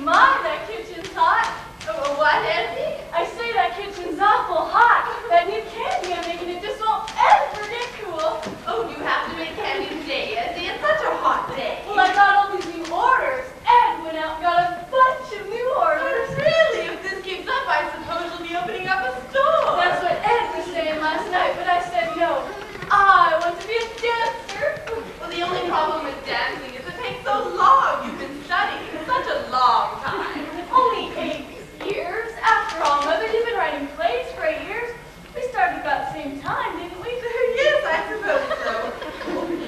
My, that kitchen's hot. What, Essie? I say that kitchen's awful hot. That new candy I'm making, it just won't ever get cool. Oh, you have to make candy today, Essie. It's such a hot day. Well, I got all these new orders. Ed went out and got a bunch of new orders. Really? If this keeps up, I suppose you'll be opening up a store. That's what Ed was saying last night, but I said no. I want to be a dancer. Well, the only problem with dancing is it takes so long. You've been studying such a long time. Only 8 years. After all, Mother, you've been writing plays for 8 years. We started about the same time, didn't we? Yes, I suppose so.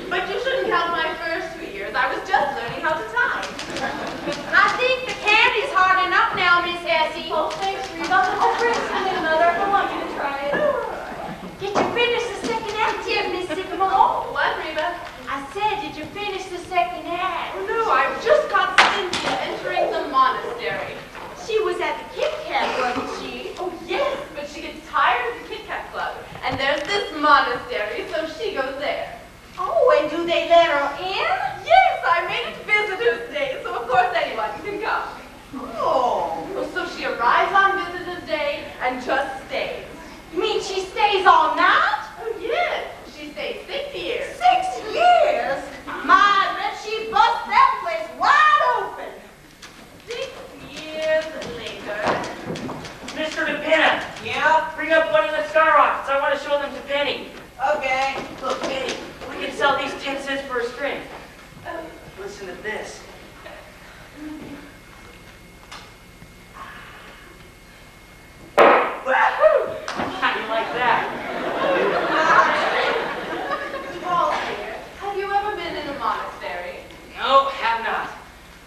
But you shouldn't count my first 2 years. I was just learning how to time. I think the candy's hard enough now, Miss Essie. Oh, thanks, Reba. I'll bring some in, Mother. I want you to try it. Did you finish the second act yet, Miss Sycamore? What, Reba? I said, did you finish the second act? Oh, no, I've just got Cynthia entering the monastery. She was at the Kit Kat, wasn't she? Oh, yes, but she gets tired of the Kit Kat Club. And there's this monastery, so she goes there. Oh, and do they let her in? Yes, I made it Visitor's Day, so of course anyone can come. Oh. So she arrives on Visitor's Day and just stays. You mean she stays all night? Oh, yes, she stays 6 years. 6 years? My, bet she bust that place wide open. 6 years later. Mr. DePinna! Yeah? Bring up one of the skyrockets. I want to show them to Penny. Okay. Look, Penny, we can sell these 10 cents for a string. Listen to this. Wahoo! How do you like that? Paul here, have you ever been in a monastery? No, have not.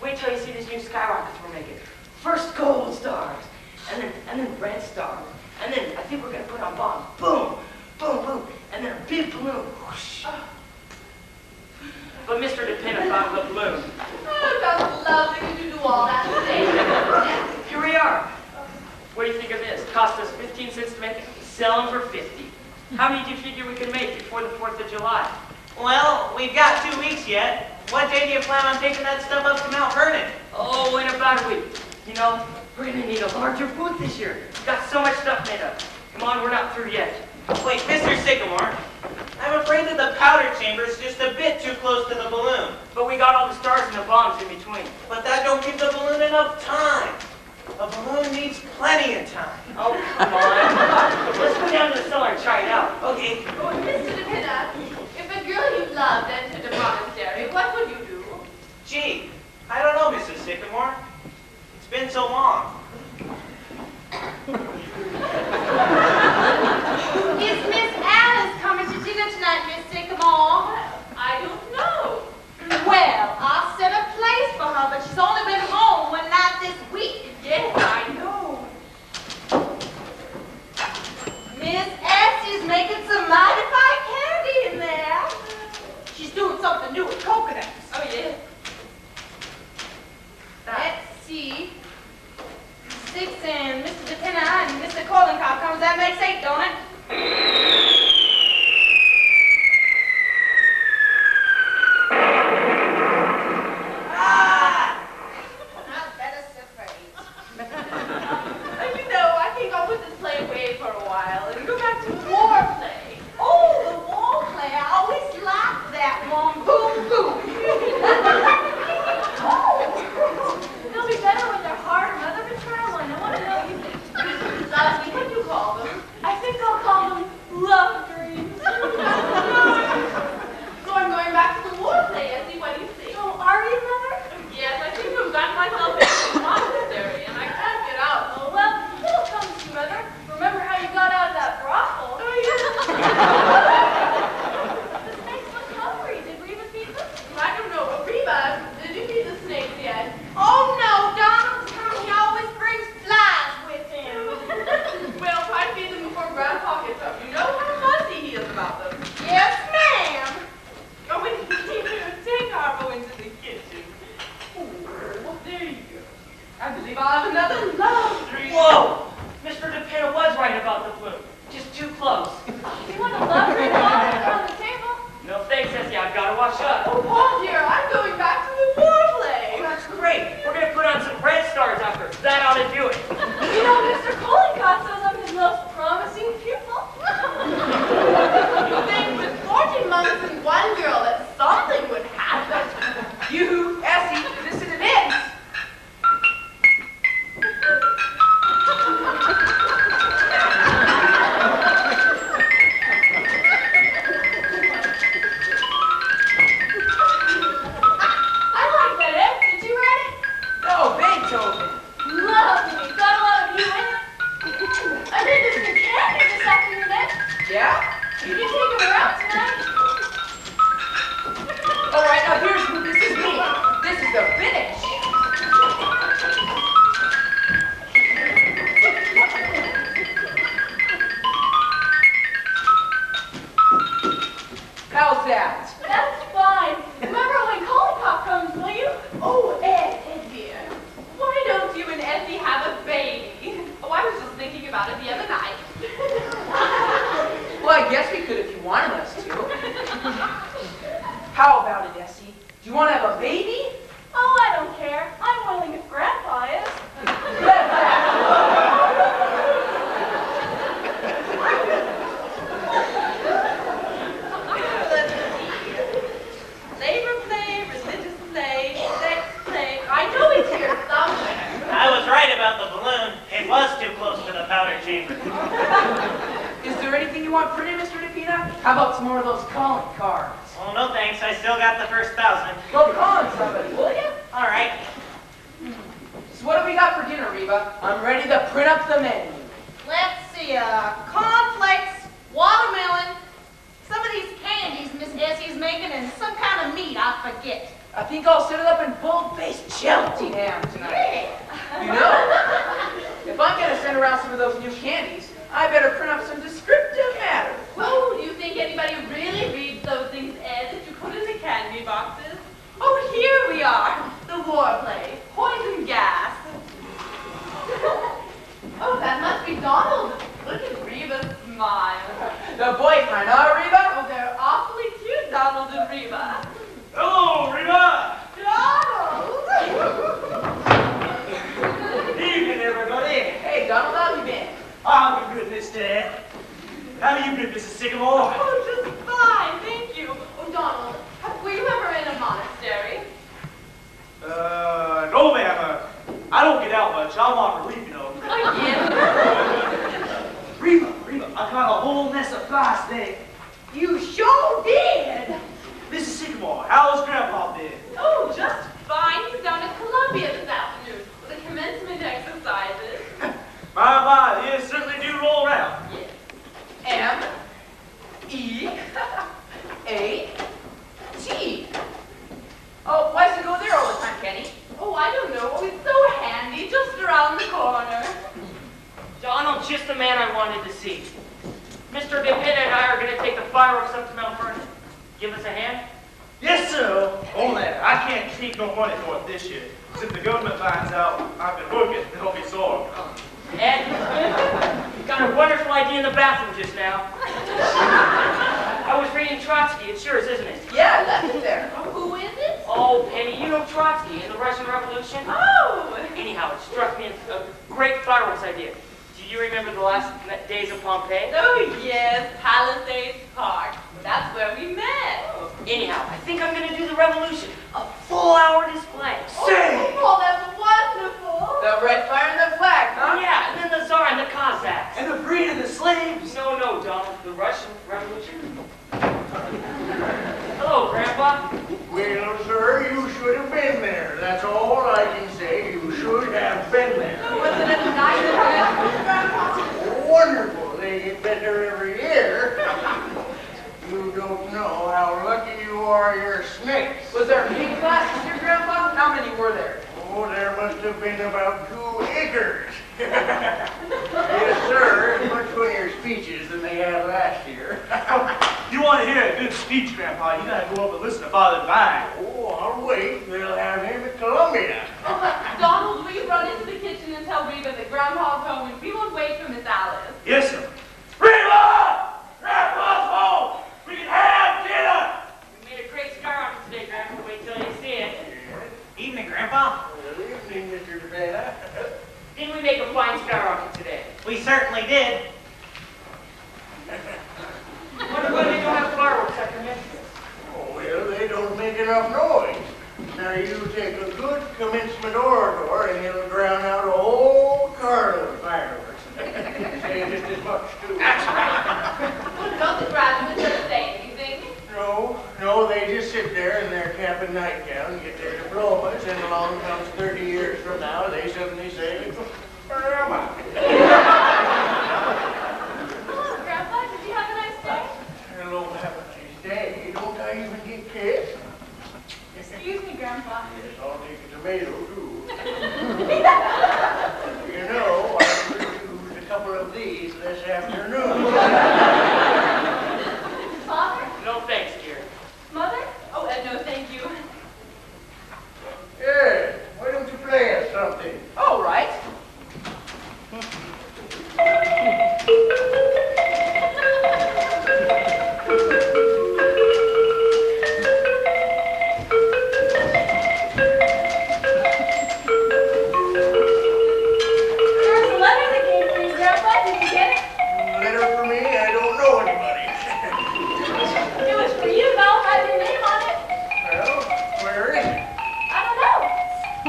Wait till you see these new skyrockets we're making. First gold stars, and then red stars, and then I think we're gonna put on bombs. Boom, boom, boom, and then a big balloon. Whoosh. But Mr. DePinna thought of the balloon. Oh, it sounds lovely when you do all that today. Here we are. What do you think of this? Cost us 15 cents to make it. Sell them for 50. How many do you figure we can make before the 4th of July? Well, we've got 2 weeks yet. What day do you plan on taking that stuff up to Mount Vernon? Oh, in about a week. You know, we're gonna need a larger booth this year. We've got so much stuff made up. Come on, we're not through yet. Wait, Mr. Sycamore, I'm afraid that the powder chamber is just a bit too close to the balloon. But we got all the stars and the bombs in between. But that don't give the balloon enough time. A balloon needs plenty of time. Oh, come on. Let's go down to the cellar and try it out. Okay. Oh, Mr. DePinna, if a girl you loved entered a monastery, what would you do? Gee, I don't know, Mrs. Sycamore. It's been so long. Is Miss Alice coming to dinner tonight, Miss Sycamore? I don't know. Well, I'll set a place for her, but she's only been home one night this week. Yes, I know. Miss Essie's making some mighty fine candy in there. She's doing something new with coconuts. Oh, yes. Let's see. 6 and Mr. DePinna and Mr. Collincock comes. That makes 8, don't it? Not better surprise. You know, I think I'll put this play away for a while and go back to war play. Oh, the wall play. I always liked that one. Boom, boom. They'll be better when they're hard, Mother, but try one. I want to know you think. Lovely, what do you call them? I think I'll call them love dreams. So I'm going back to the war play, Essie. What do you think? Oh, are you, Mother? Yes, I think I've gotten myself into a monastery and I can't get out. Oh, well, it'll come to you, Mother. Remember how you got out of that brothel? Oh, yes. The snakes look hungry. Did Reba feed them? I don't know, but Reba, did you feed the snakes yet? Oh, no, Donald's come. He always brings flies with him. Well, try to feed them before Grandpa gets up. You know how fussy he is about them. Yes, ma'am. Oh, wait, take Harpo into the kitchen. Oh, there you go. I believe I'll have another love dream. Whoa! Mr. DePinna was right about the balloon. Just too close. You want a love dream on the table? No thanks, Essie. I've got to wash up. Oh, Paul dear, I'm going back to the war play. Oh, that's great. We're going to put on some red stars. chamber. Is there anything you want printed, Mr. DePina? How about some more of those calling cards? Oh, no thanks. I still got the first 1,000. Go call somebody, will you? All right. So what do we got for dinner, Reba? I'm ready to print up the menu. Let's see, cornflakes, watermelon, some of these candies Miss Essie's making, and some kind of meat, I forget. I think I'll set it up in bold-faced gelatine ham tonight. You know, if I'm gonna send around some of those new candies, I better print up some descriptive matter. Oh, do you think anybody really reads those things, Ed, that you put in the candy boxes? Oh, here we are, the war play, poison gas. Oh, that must be Donald. Look at Reba smile. The boyfriend, huh, Reba? Oh, they're awfully cute, Donald and Reba. Hello, Reba. Donald! Evening, everybody. Hey, Donald, how you been? I'm good, Miss Dad. How you been, Mrs. Sycamore? Oh, just fine, thank you. Oh, Donald, were you ever in a monastery? No, ma'am. I don't get out much. I'm on relief, you know. Oh, yes. Reba, I caught a whole mess of flies today. You sure did. Mrs. Sycamore, how's Grandpa been? Oh, just fine. He's down at Columbia this afternoon with the commencement exercises. My, they certainly do roll around. Yes. M-E-A-T. Oh, why does it go there all the time, Kenny? Oh, I don't know. Oh, it's so handy, just around the corner. Donald, just the man I wanted to see. Mr. DePina and I are going to take the fireworks up to Mount Vernon. Give us a hand? Yes, sir. Only I can't take no money for it this year. If the government finds out I've been working, they'll be sore. Ed, you got a wonderful idea in the bathroom just now. I was reading Trotsky. It's yours, isn't it? Yeah, I left it there. Oh, who is it? Oh, Penny, you know Trotsky in the Russian Revolution? Oh! Anyhow, it struck me as a great fireworks idea. Do you remember the last days of Pompeii? Oh, yes, Palisades Park. That's where we met. Anyhow, I think I'm going to do the revolution. A full-hour display. Oh, that's wonderful. The red fire and the flag, Oh, huh? yeah, and then the Tsar and the Cossacks. And the freedom of the slaves. No, Donald, the Russian Revolution. Hello, Grandpa. Well, sir, you should have been there. That's all I can say. You should have been there. Wasn't it a nice event? Wonderful. They get better every year. You don't know how lucky you are you're snakes. Was there a big class this year, Grandpa? How many were there? Oh, there must have been about 2 acres. Yes, sir. It's much funnier speeches than they had last year. You want to hear a good speech, Grandpa, you gotta go up and listen to Father Divine. Oh, I'll wait. They'll have him at Columbia. Oh, Donald, will you run into the kitchen and tell Reba that Grandpa's home and we won't wait for Miss Alice? Yes, sir. Reba! Grandpa's home! We can have dinner! We made a great skyrocket today, Grandpa. Wait till you see it. Evening, Grandpa. Good evening, Mr. DePena. Didn't we make a fine skyrocket today? We certainly did. Wonder why they don't have fireworks after Memphis. Oh, well, they don't make enough noise. Now, you take a good commencement orator and it'll drown out a whole carload of fireworks. Say just as much, too. Well, don't the graduates ever say anything? No, they just sit there in their cap and nightgown, get their diplomas, and along comes 30 years from now, they suddenly say, where am I? Hello, Grandpa. Did you have a nice day? Hello, have a nice day. Don't I even get kissed? Excuse me, Grandpa. Yes, I'll take a tomato, too. You know, I refused a couple of these this afternoon. Father? No thanks, dear. Mother? Oh, no, thank you. Yes, why don't you play us something? All right. There's a letter that came for you, Grandpa. Did you get it? Letter for me? I don't know anybody. It was for you, though. Had your name on it. Well, where is it? I don't know.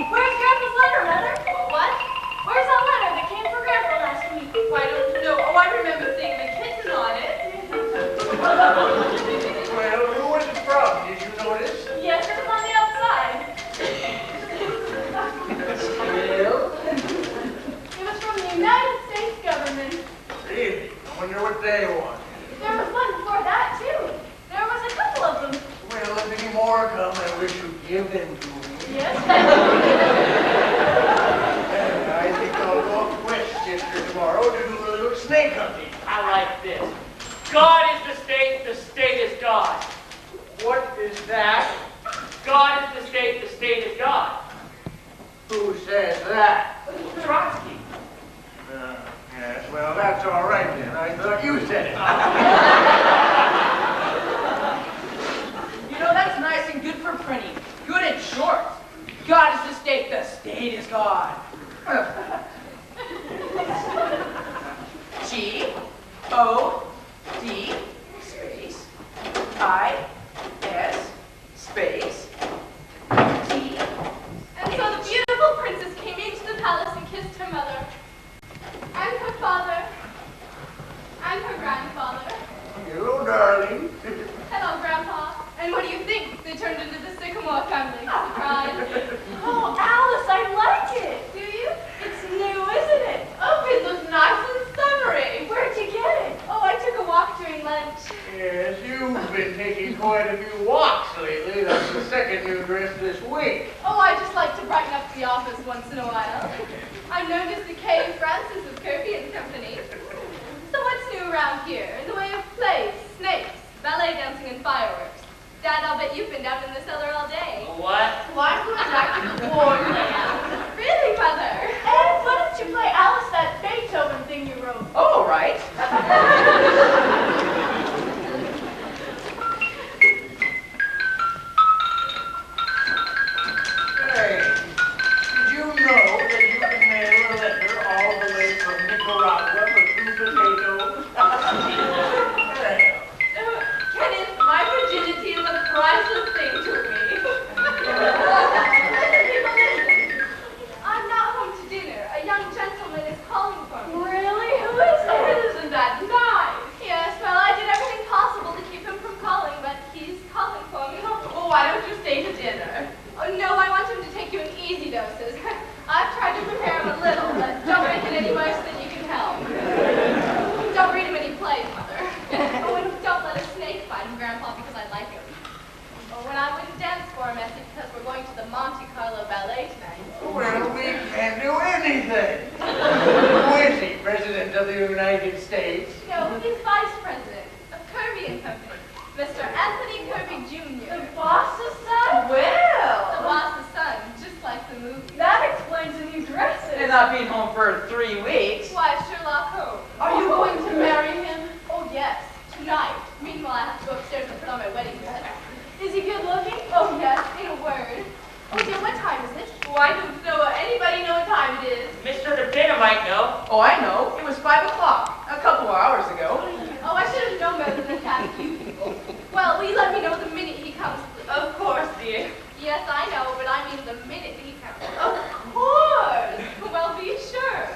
Where's Grandpa's letter, Mother? What? Where's that letter that came for Grandpa last week? Why don't you Yes? And I think I'll go up to Westchester tomorrow to do a little snake hunting. I like this. God is the state is God. What is that? God is the state is God. Who says that? Trotsky. Yes, well, that's all right then. I thought you said it. You know, that's nice and good for printing. Good and short. God is the state is God. G-O-D space I-S space T. And so the beautiful princess came into the palace and kissed her mother, and her father, and her grandfather. Hello, darling. Hello, Grandpa. And what do you think? They turned into the Sycamore family. Surprise. Oh, Alice, I like it. Do you? It's new, isn't it? Oh, it looks nice and summery. Where'd you get it? Oh, I took a walk during lunch. Yes, you've been taking quite a few walks lately. That's the second new dress this week. Oh, I just like to brighten up the office once in a while. I'm known as the Kay Francis of Kirby and Company. So what's new around here in the way of plays, snakes, ballet dancing, and fireworks? Dad, I'll bet you've been down in the cellar all day. What? Well, I'm going back to the war now. Really, Mother? And why don't you play Alice that Beethoven thing you wrote? Oh, all right. Hey, did you know that you can mail a letter all the way from Nicaragua for 2 potatoes? Hey. Kenneth, my virginity is a priceless thing to me. I'm not home to dinner. A young gentleman is calling for me. Really? Who is it? Isn't that nice? Yes, well, I did everything possible to keep him from calling, but he's calling for me. Well, why don't you stay to dinner? Oh, no, I want him to take you in easy doses. I've tried to prepare him a little, but don't make it any worse than you can help. Don't read him any plays, Mother. Oh, and don't let a snake bite him, Grandpa, because I like him. Oh, when I wouldn't dance for him, it's because we're going to the Monte Carlo Ballet tonight. Well, we can't do anything. Who is he, President of the United States? No, he's Vice President of Kirby and Company, Mr. Anthony Kirby Jr. The boss's son? The Well, boss's son, just like the movie. that explains the new dresses. And not being home for 3 weeks. Why, Sherlock Holmes. Are you going to marry him? Oh, yes, tonight. Meanwhile, I have to go upstairs and put on my wedding dress. Is he good looking? Oh, yes, in a word. Oh, dear, what time is it? Oh, I don't know. Anybody know what time it is? Mr. DePina might know. Oh, I know. It was 5 o'clock, a couple of hours ago. Oh, I should have known better than to ask you people. Well, will you let me know the minute he comes, please? Of course, dear. Yes, I know, but I mean the minute he comes. Of course. Well, be sure.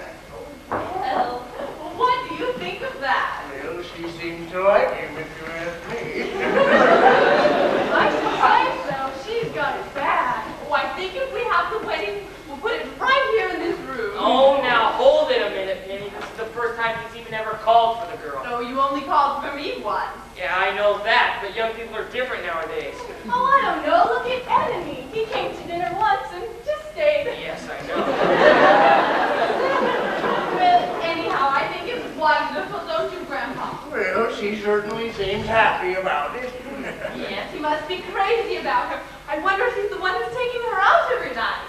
Well, what do you think of that? Well, she seems to like him, if you ask me. I should say so. She's got it bad. Oh, I think if we have the wedding, we'll put it right here in this room. Oh, now hold it a minute, Penny. This is the first time he's even ever called for the girl. No, you only called for me once. Yeah, I know that, but young people are different nowadays. Oh, I don't know. Look at Enemy. He came to dinner once and just stayed. Yes, I know. Well, anyhow, I think it's wonderful, don't you, Grandpa? Well, she certainly seems happy about it. Yes, he must be crazy about her. I wonder if he's the one who's taking her out every night.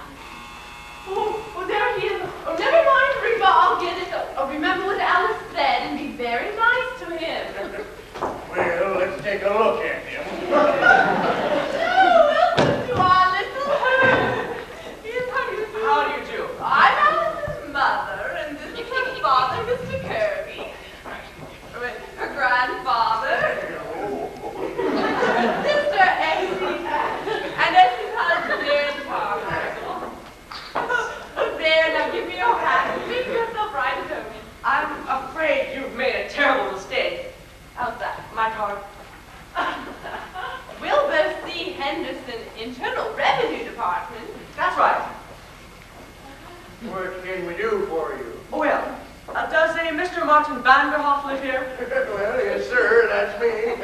Oh, there he is. Oh, never mind, Reba, I'll get it. Oh, remember what Alice said and be very nice to him. Well, let's take a look at him. Oh, welcome to our little home. Yes, how do you do? How do you do? I'm Alice's mother, and this is her father, Mr. Kirby. With her grandfather, Sister Essie, and Essie's husband, Darren Carmichael. There, now give me your hat. Make yourself right at home. I'm afraid you've made a terrible mistake. How's that? My card. Wilbur C. Henderson, Internal Revenue Department. That's right. What can we do for you? Oh, well, does a Mr. Martin Vanderhoff live here? Well, yes, sir, that's me.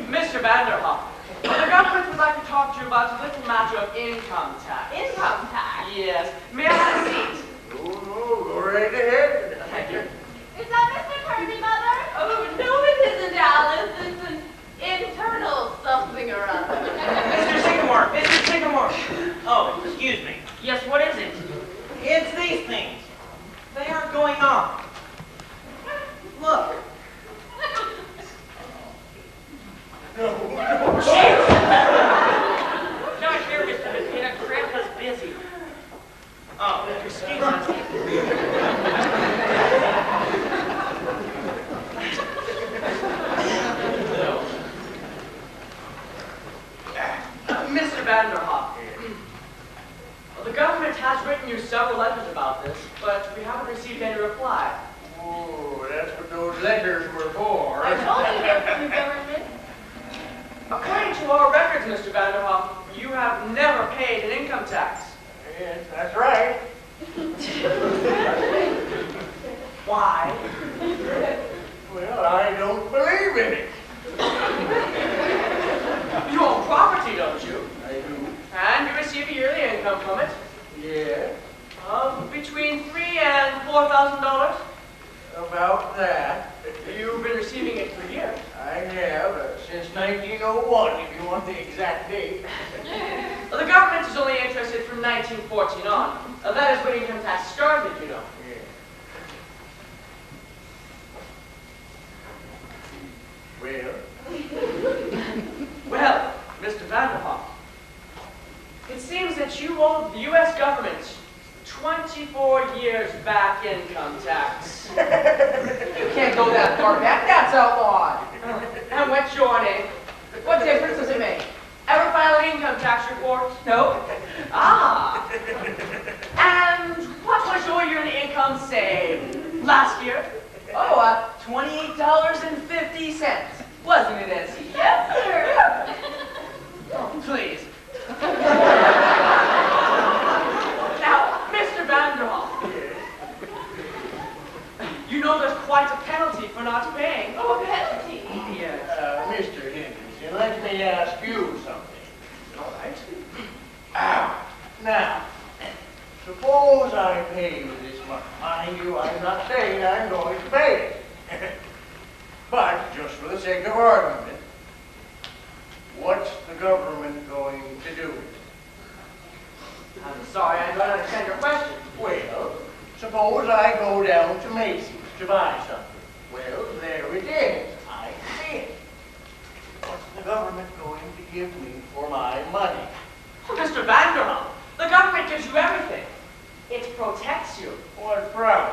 Mr. Vanderhoff, the government would like to talk to you about the little matter of income tax. Income tax. Yes. May I have a seat? Oh, no, go right ahead. Thank you. Is that Mr. Kirby, Mother? Oh, no, it isn't, Alice. It's an internal something or other. Mr. Sycamore! Mr. Sycamore! Oh, excuse me. Yes, what is it? It's these things. They aren't going on. Look. Not here, Mr. McKenna. Grandpa's busy. Oh, excuse Mr. Vanderhoff, well, the government has written you several letters about this, but we haven't received any reply. Oh, that's what those letters were for. I told you they're from the government. According to our records, Mr. Vanderhoff, you have never paid an income tax. Yes, that's right. Why? Well, I don't believe in it. You own property, don't you? I do. And you receive a yearly income from it Yeah, of between $3,000 and $4,000. about that. You've been receiving it for years. I have, since 1901, if you want the exact date. Well, the government is only interested from 1914 on. That is when income tax started, you know. Yeah. Well, Well, Mr. Vanderhoff, it seems that you owe the U.S. government 24 years back income tax. You can't go that far back. That's outlawed. And what's your name? What difference does it make? Ever file an income tax report? No? Ah. And what was your yearly income, say, last year? Oh, $28.50. Wasn't it, Essie? Yes, sir. Oh, please. Now, Mr. Vanderhoff, you know there's quite a penalty for not paying. Oh, a penalty. Yes. Mr. Henderson, let me ask you something. All right. Now, suppose I pay you this much. Mind you, I'm not saying I'm going to pay it. But, just for the sake of argument, what's the government going to do? I'm sorry, I don't understand your question. Well, suppose I go down to Macy's to buy something. Well, there it is. I see it. What's the government going to give me for my money? Oh, Mr. Vanderhoff, the government gives you everything. It protects you. What from?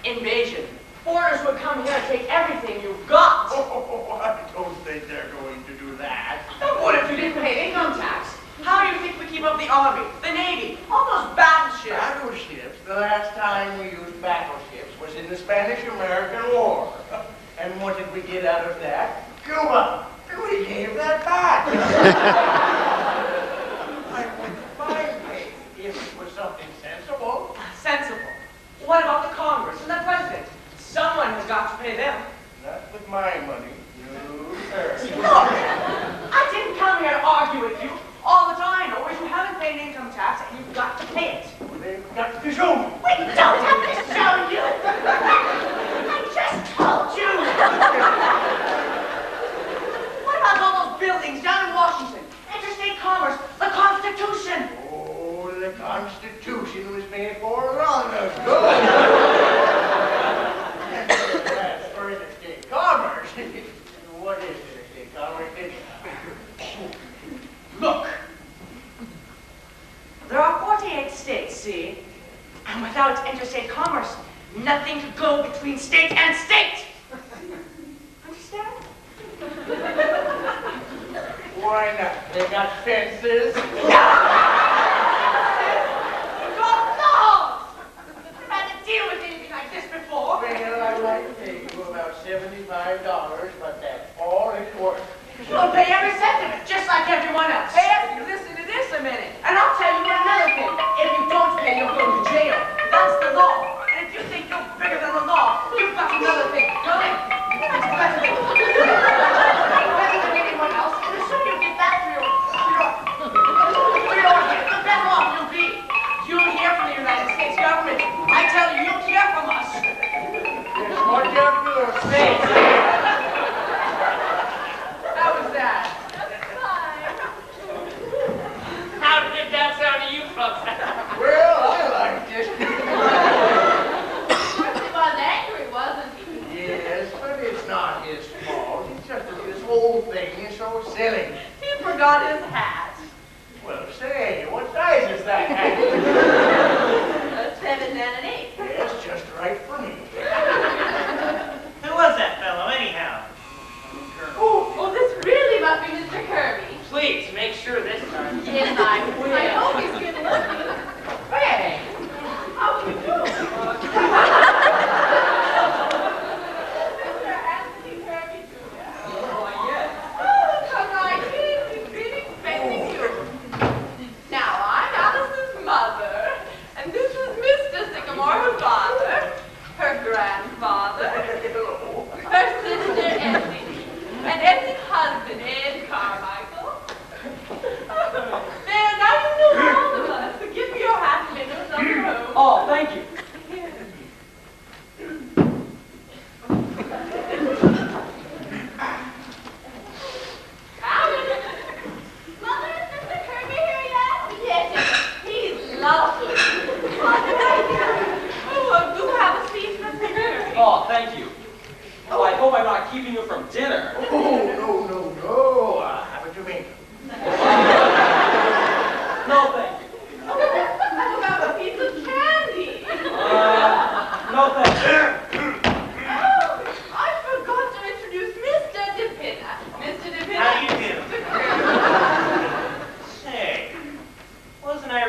Invasion. Foreigners would come here and take everything you've got. Oh, I don't think they're going to do that. Then what if you didn't pay income tax? How do you think we keep up the Army, the Navy, all those battleships? Battleships? The last time we used battleships was in the Spanish-American War. And what did we get out of that? Cuba. And we gave that back. I wouldn't mind paying if it was something sensible. Sensible. What about the Congress and the President? Someone has got to pay them. Not with my money. No, sir. Look, I didn't come here to argue with you. All that I know is you haven't paid income tax and you've got to pay it. They've got to show me. We don't have to show you. I just told you. What about all those buildings down in Washington? Interstate commerce, the Constitution. Oh, the Constitution was made for long ago. That's for interstate commerce. What is interstate commerce? Look, there are 48 states, see? And without interstate commerce, nothing could go between state and state. Understand? Why not? They got fences. God knows! I've had to deal with anything like this before. Well, I'd like to pay you about $75, but that's all it's worth. You'll pay every cent of it, just like everyone else. Hey, you listen to this a minute. And I'll tell you another thing. If you don't pay, you'll go to jail. That's the law. And if you think you're bigger than the law, you've got another thing. Go in. That's better than anyone else. And the sooner you get that through your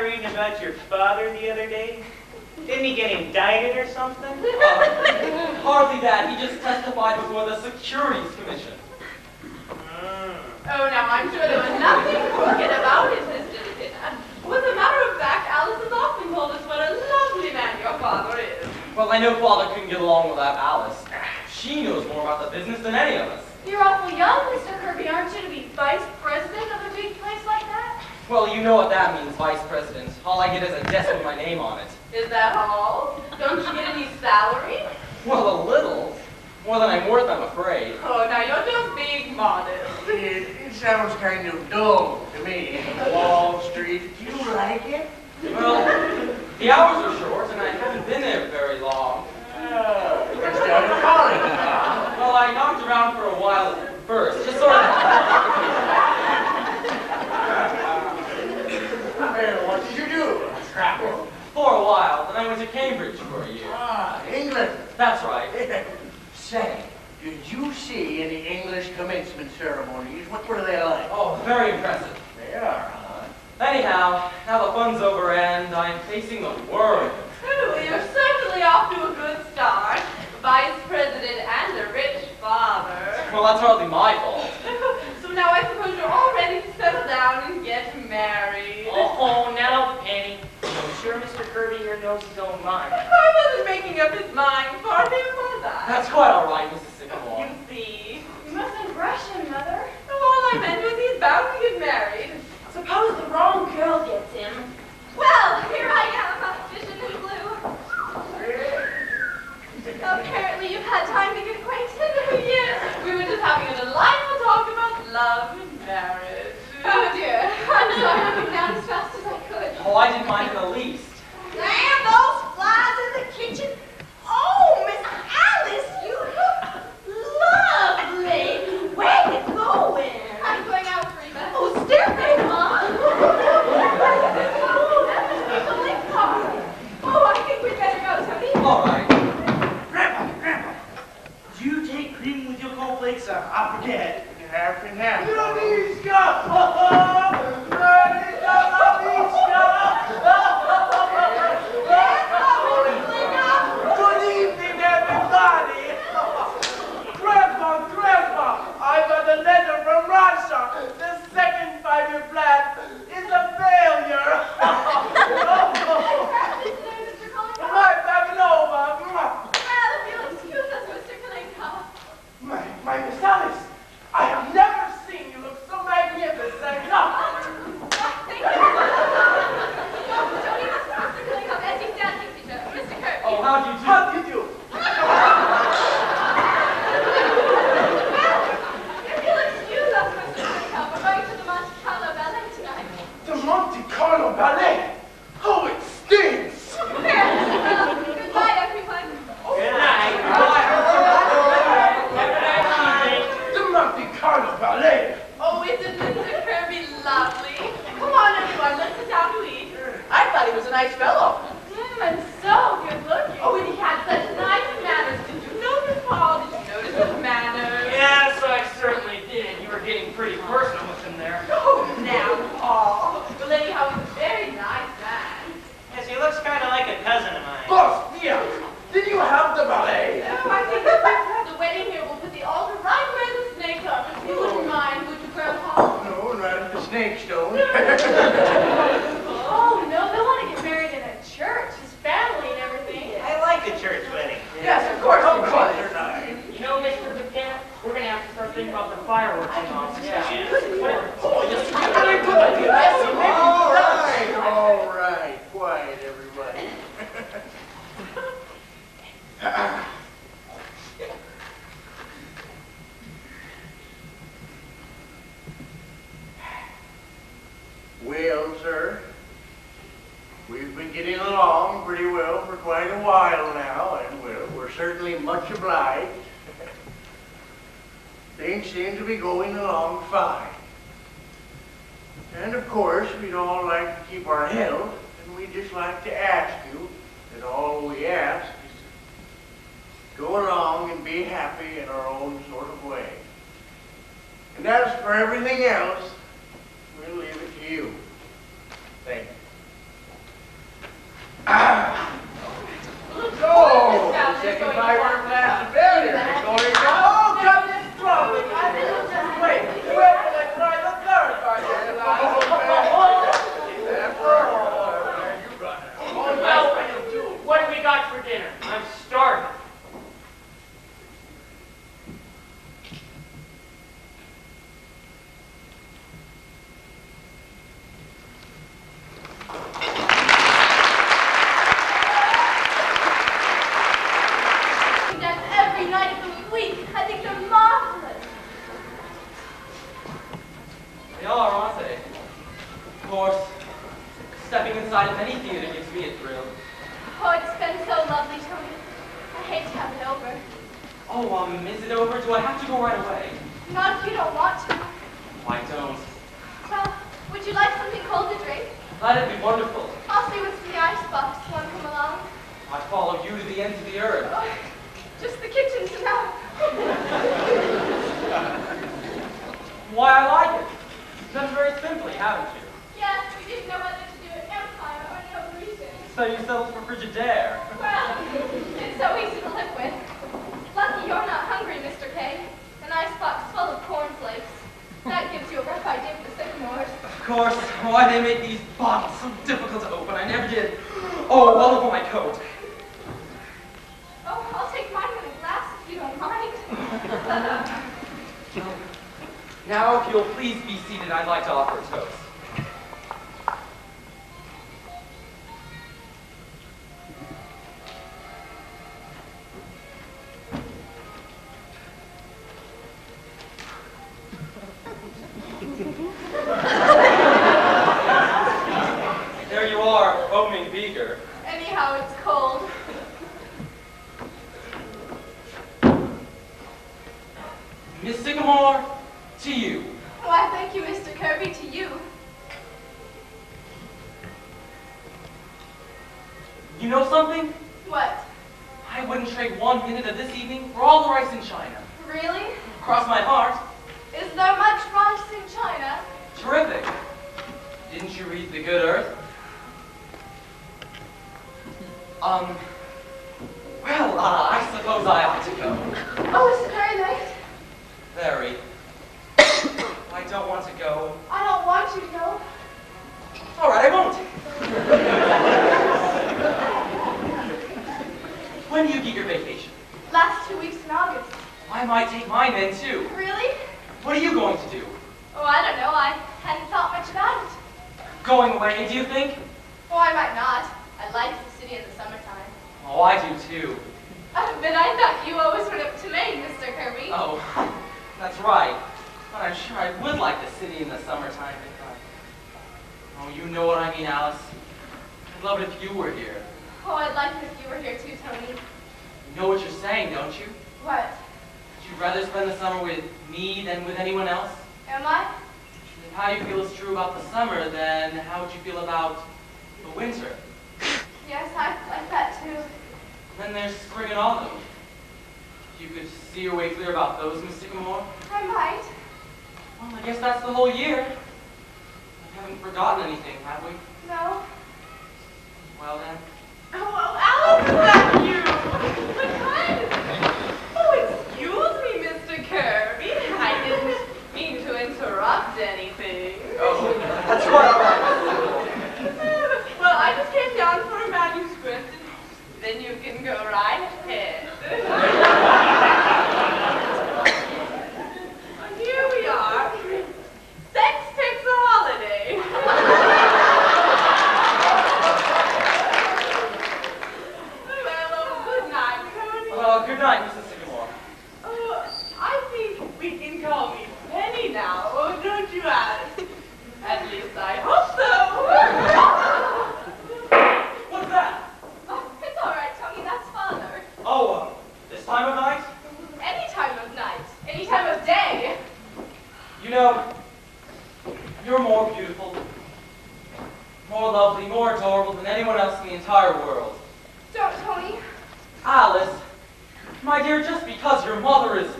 reading about your father the other day? Didn't he get indicted or something? Hardly that. He just testified before the Securities Commission. Oh, now I'm sure there was nothing crooked about it, Mr. Lieutenant. As a matter of fact, Alice has often told us what a lovely man your father is. Well, I know Father couldn't get along without Alice. She knows more about the business than any of us. You're awful young, Mr. Kirby, aren't you, to be vice president of a big place like that? Well, you know what that means, Vice President. All I get is a desk with my name on it. Is that all? Don't you get any salary? Well, a little. More than I'm worth, I'm afraid. Oh, now you're just being modest. It sounds kind of dull to me. Wall Street. Do you like it? Well, the hours are short, and I haven't been there very long. Just out of college. Well, I knocked around for a while at first, just sort of... Well, what did you do? Travel? For a while. Then I went to Cambridge for a year. England. That's right. Say, did you see any English commencement ceremonies? What were they like? Oh, very impressive. They are, huh? Anyhow, now the fun's over and I'm facing the world. Oh, you're certainly off to a good start. Vice President and a rich father. Well, that's hardly my fault. So now I suppose you're all ready to settle down and get married. Oh, now, Penny. I'm sure Mr. Kirby here knows his own mind. I wasn't making up his mind for him, was I? That's quite all right, Mrs. Sycamore. You see. You mustn't rush him, Mother. All I meant was he's bound to get married. Suppose the wrong girl gets him. Well, here I am, fishing in blue. Apparently you've had time to get acquainted. Yes, we were just having a delightful talk about love and marriage. Oh dear. I'm sorry I came down as fast as I could. Oh, I didn't mind in the least. Damn those flies in the kitchen. Oh, Miss Alice, you look lovely. Where you going? I'm going out, Reba. Oh, stare me, Mom. Oh, I think we'd better go, Tony. All right. Grandpa, do you take cream with your cornflakes? I forget. Half and half. Good evening, everybody. Grandpa, I've got a letter from Russia. The second 5-year plan is a failure. My Bagnova. Well, if you'll excuse us, Mr. Kalinka. My Miss Alice, I have never seen you look so magnificent. Thank you. Tony, Mr. Kalinka, as you stand next to each other. Mr. Kirby. Oh, how do you do? How do you do? If you'll excuse us, Mr. Kalinka, we're going to the Monte Carlo Ballet tonight. The Monte Carlo Ballet. Oh, it stinks. Goodbye, everyone. Good night. The Monte Carlo Ballet. Oh, isn't Mr. Kirby lovely? Come on, everyone, let's sit down to eat. I thought he was a nice fellow. And so good looking. Oh, and he had such nice manners. Did you notice, Paul? Did you notice his manners? Yes, I certainly did. You were getting pretty personal with him there. Oh, now, Paul. Well, anyhow, he's a very nice man. Yes, he looks kind of like a cousin of mine. Boss, yeah. Did you have the ballet? Oh, I think if we have the wedding here, we'll put the altar right where the snakes are. If you wouldn't mind, would you, Grandpa? No, not at the snake stone. Oh, no, they want to get married in a church. His family and everything. I like the church wedding. Yes, of course. They're nice. You know, Mr. Buchanan, we're going to have to start thinking about the fireworks and all. All right. Quiet, everybody. Well, sir, we've been getting along pretty well for quite a while now, and well, we're certainly much obliged. Things seem to be going along fine. And of course, we'd all like to keep our health, and we'd just like to ask you that all we ask is to go along and be happy in our own sort of way. And as for everything else, we'll leave it to you. Thank you. me a thrill. Oh, it's been so lovely, Tony. I hate to have it over. Oh, is it over? Do I have to go right away? Not if you don't want to. I don't. Well, would you like something cold to drink? That'd be wonderful. I'll see what's in the icebox. Want to come along? I'd follow you to the ends of the earth. Oh, just the kitchen's enough. Why, I like it. You've done very simply, haven't you? Yes, we didn't know whether to do it empire or no reason. So you settled for Frigidaire. Well, it's so easy to live with. Lucky you're not hungry, Mr. K. An icebox full of cornflakes. That gives you a rough idea of the sycamores. Of course. Why they make these bottles so difficult to open. I never did. Oh, all over my coat. Oh, I'll take mine in a glass if you don't mind. Now, if you'll please be seated, I'd like to offer a toast. There you are, foaming beaker. Anyhow, it's cold. Miss Sycamore, to you. Why, thank you, Mr. Kirby, to you. You know something? What? I wouldn't trade 1 minute of this evening for all the rice in China. Really? Cross my heart. Is there much rice in China? Terrific. Didn't you read The Good Earth? Well, I suppose I ought to go. Oh, is it very late? Very. I don't want to go. I don't want you to go. All right, I won't. When do you get your vacation? Last 2 weeks in August. I might take mine then, too. Really? What are you going to do? Oh, I don't know. I hadn't thought much about it. Going away, do you think? Oh, I might not. I like the city in the summertime. Oh, I do, too. But I thought you always went up to Maine, Mr. Kirby. Oh, that's right. But I'm sure I would like the city in the summertime if oh, you know what I mean, Alice. I'd love it if you were here. Oh, I'd like it if you were here too, Tony. You know what you're saying, don't you? What? Would you rather spend the summer with me than with anyone else? Am I? If how you feel is true about the summer, then how would you feel about the winter? Yes, I like that too. Then there's spring and autumn. If you could see your way clear about those, Miss Sycamore. I might. Well, I guess that's the whole year. We haven't forgotten anything, have we? No. Well then. Oh, Alice, is that you? What kind? Oh, excuse me, Mr. Kirby. I didn't mean to interrupt anything. Oh, that's quite all right. Well, I just came down for a manuscript, and then you can go right ahead. Here we are. Sex takes a holiday. Well, good night, Tony. Good night, Mrs. Sycamore. I think we can call me Penny now, don't you, Alice? At least I hope so. What's that? Oh, it's all right, Tony. That's Father. Oh, this time of night? Any time of night. Any time of day. You know, you're more beautiful, more lovely, more adorable than anyone else in the entire world. Don't, Tony. Alice, my dear, just because your mother is...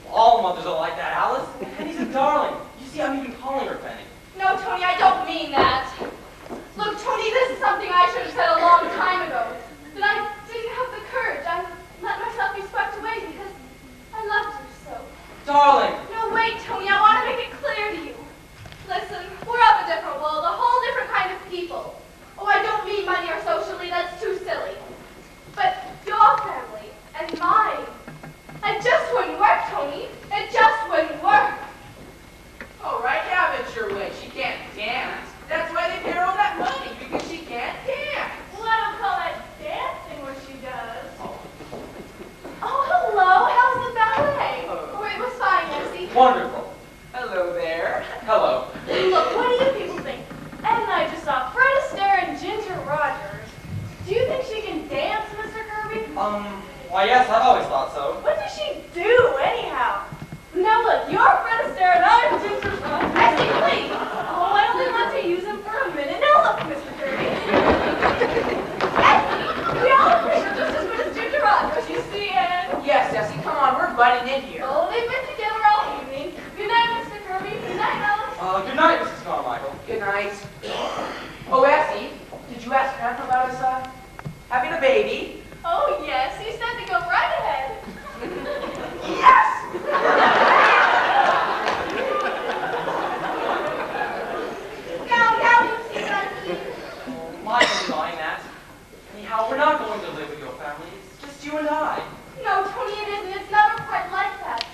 Well, all mothers are like that, Alice. Penny's a darling. You see, I'm even calling her Penny. No, Tony, I don't mean that. Look, Tony, this is something I should have said a long time ago. That I didn't have the courage. I let myself be swept away because I loved you so. Darling! No, wait, Tony, I want to make it clear to you. Listen, we're of a different world, a whole different kind of people. Oh, I don't mean money or socially, that's too silly. But your family and mine, it just wouldn't work, Tony. It just wouldn't work. Oh, right, have it your way. She can't dance. That's why they pay her all that money, because she can't Why yes, I've always thought so. What does she do, anyhow? Now look, you're Fred Astaire and I'm Ginger Rod. Essie, please. Oh, I only want to use him for a minute. Now look, Mr. Kirby. Essie, we all agree you're just as good as Ginger Rod, don't you see, Anne? Yes, Essie, come on, we're butting in here. Oh, they've been together all evening. Good night, Mr. Kirby. Good night, Alice. Good night, Mrs. Carmichael. Good night. Oh, Essie, did you ask Grandpa about us, having a baby? Oh, yes, he said to go right ahead. Yes! Now you see what I mean? My denying that. Anyhow, we're not going to live with your family. It's just you and I. No, Tony, it isn't. It's never quite like that.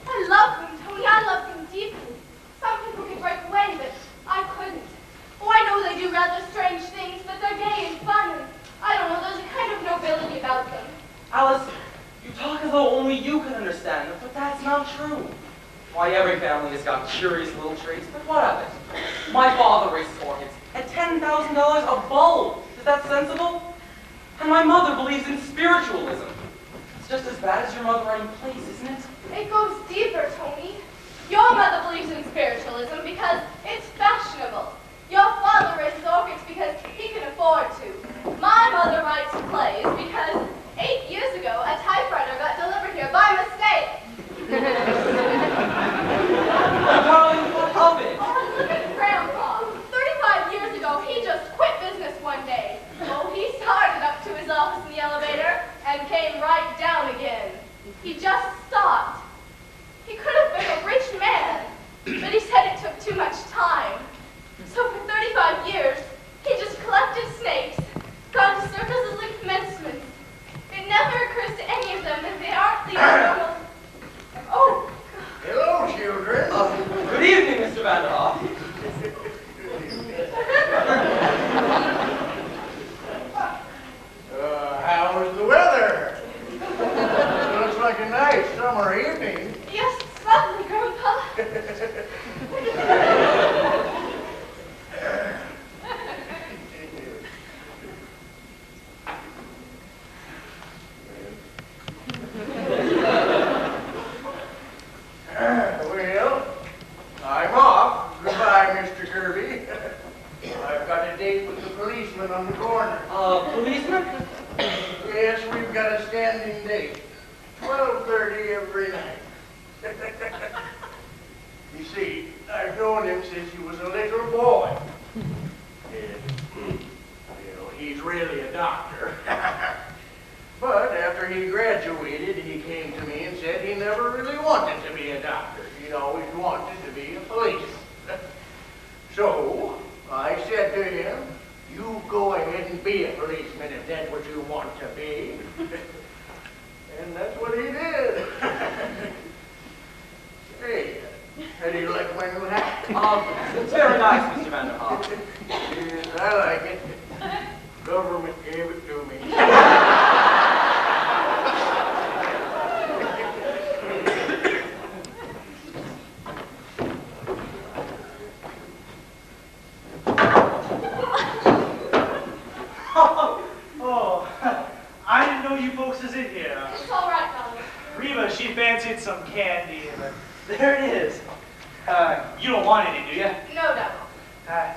I love him, Tony. I love him deeply. Some people could break away, but I couldn't. Oh, I know they do rather strange things, but they're gay and fun, and I don't know, there's a kind of nobility about them. Alice, you talk as though only you could understand them, but that's not true. Why, every family has got curious little traits, but what of it? My father raises orchids at $10,000 a bulb. Is that sensible? And my mother believes in spiritualism. It's just as bad as your mother writing plays, isn't it? It goes deeper, Tony. Your mother believes in spiritualism because it's fashionable. Your father raises orchids because he can afford to. My mother writes plays because 8 years ago a typewriter got delivered here by mistake. Darling, what of it? Oh, look at Grandpa. 35 years ago, he just quit business one day. Oh, he started up to his office in the elevator and came right down again. He just stopped. He could have been a rich man, but he said it took too much time. So for 35 years, he just collected snakes, gone to circuses and commencements. It never occurs to any of them that they aren't the normal. Oh, Hello, children. Good evening, Mr. Vanderhoff. How's the weather? It looks like a nice summer evening. yes, it's lovely, Grandpa. Well, I'm off. Goodbye, Mr. Kirby. I've got a date with the policeman on the corner. Policeman? Yes, we've got a standing date. 12:30 every night. You see, I've known him since he was a little boy. He's really a doctor. But after he graduated, he came to me and said he never really wanted to be a doctor. He always wanted to be a policeman. So I said to him, you go ahead and be a policeman if that's what you want to be. And that's what he did. Hey, how do you like my new hat? It's very nice, Mr. Vanderhoff. Yes, I like it. Government gave it to me. I didn't know you folks was in here. It's all right, Donald. Reva, she fancied some candy, but there it is. You don't want any, do you? No, Donald.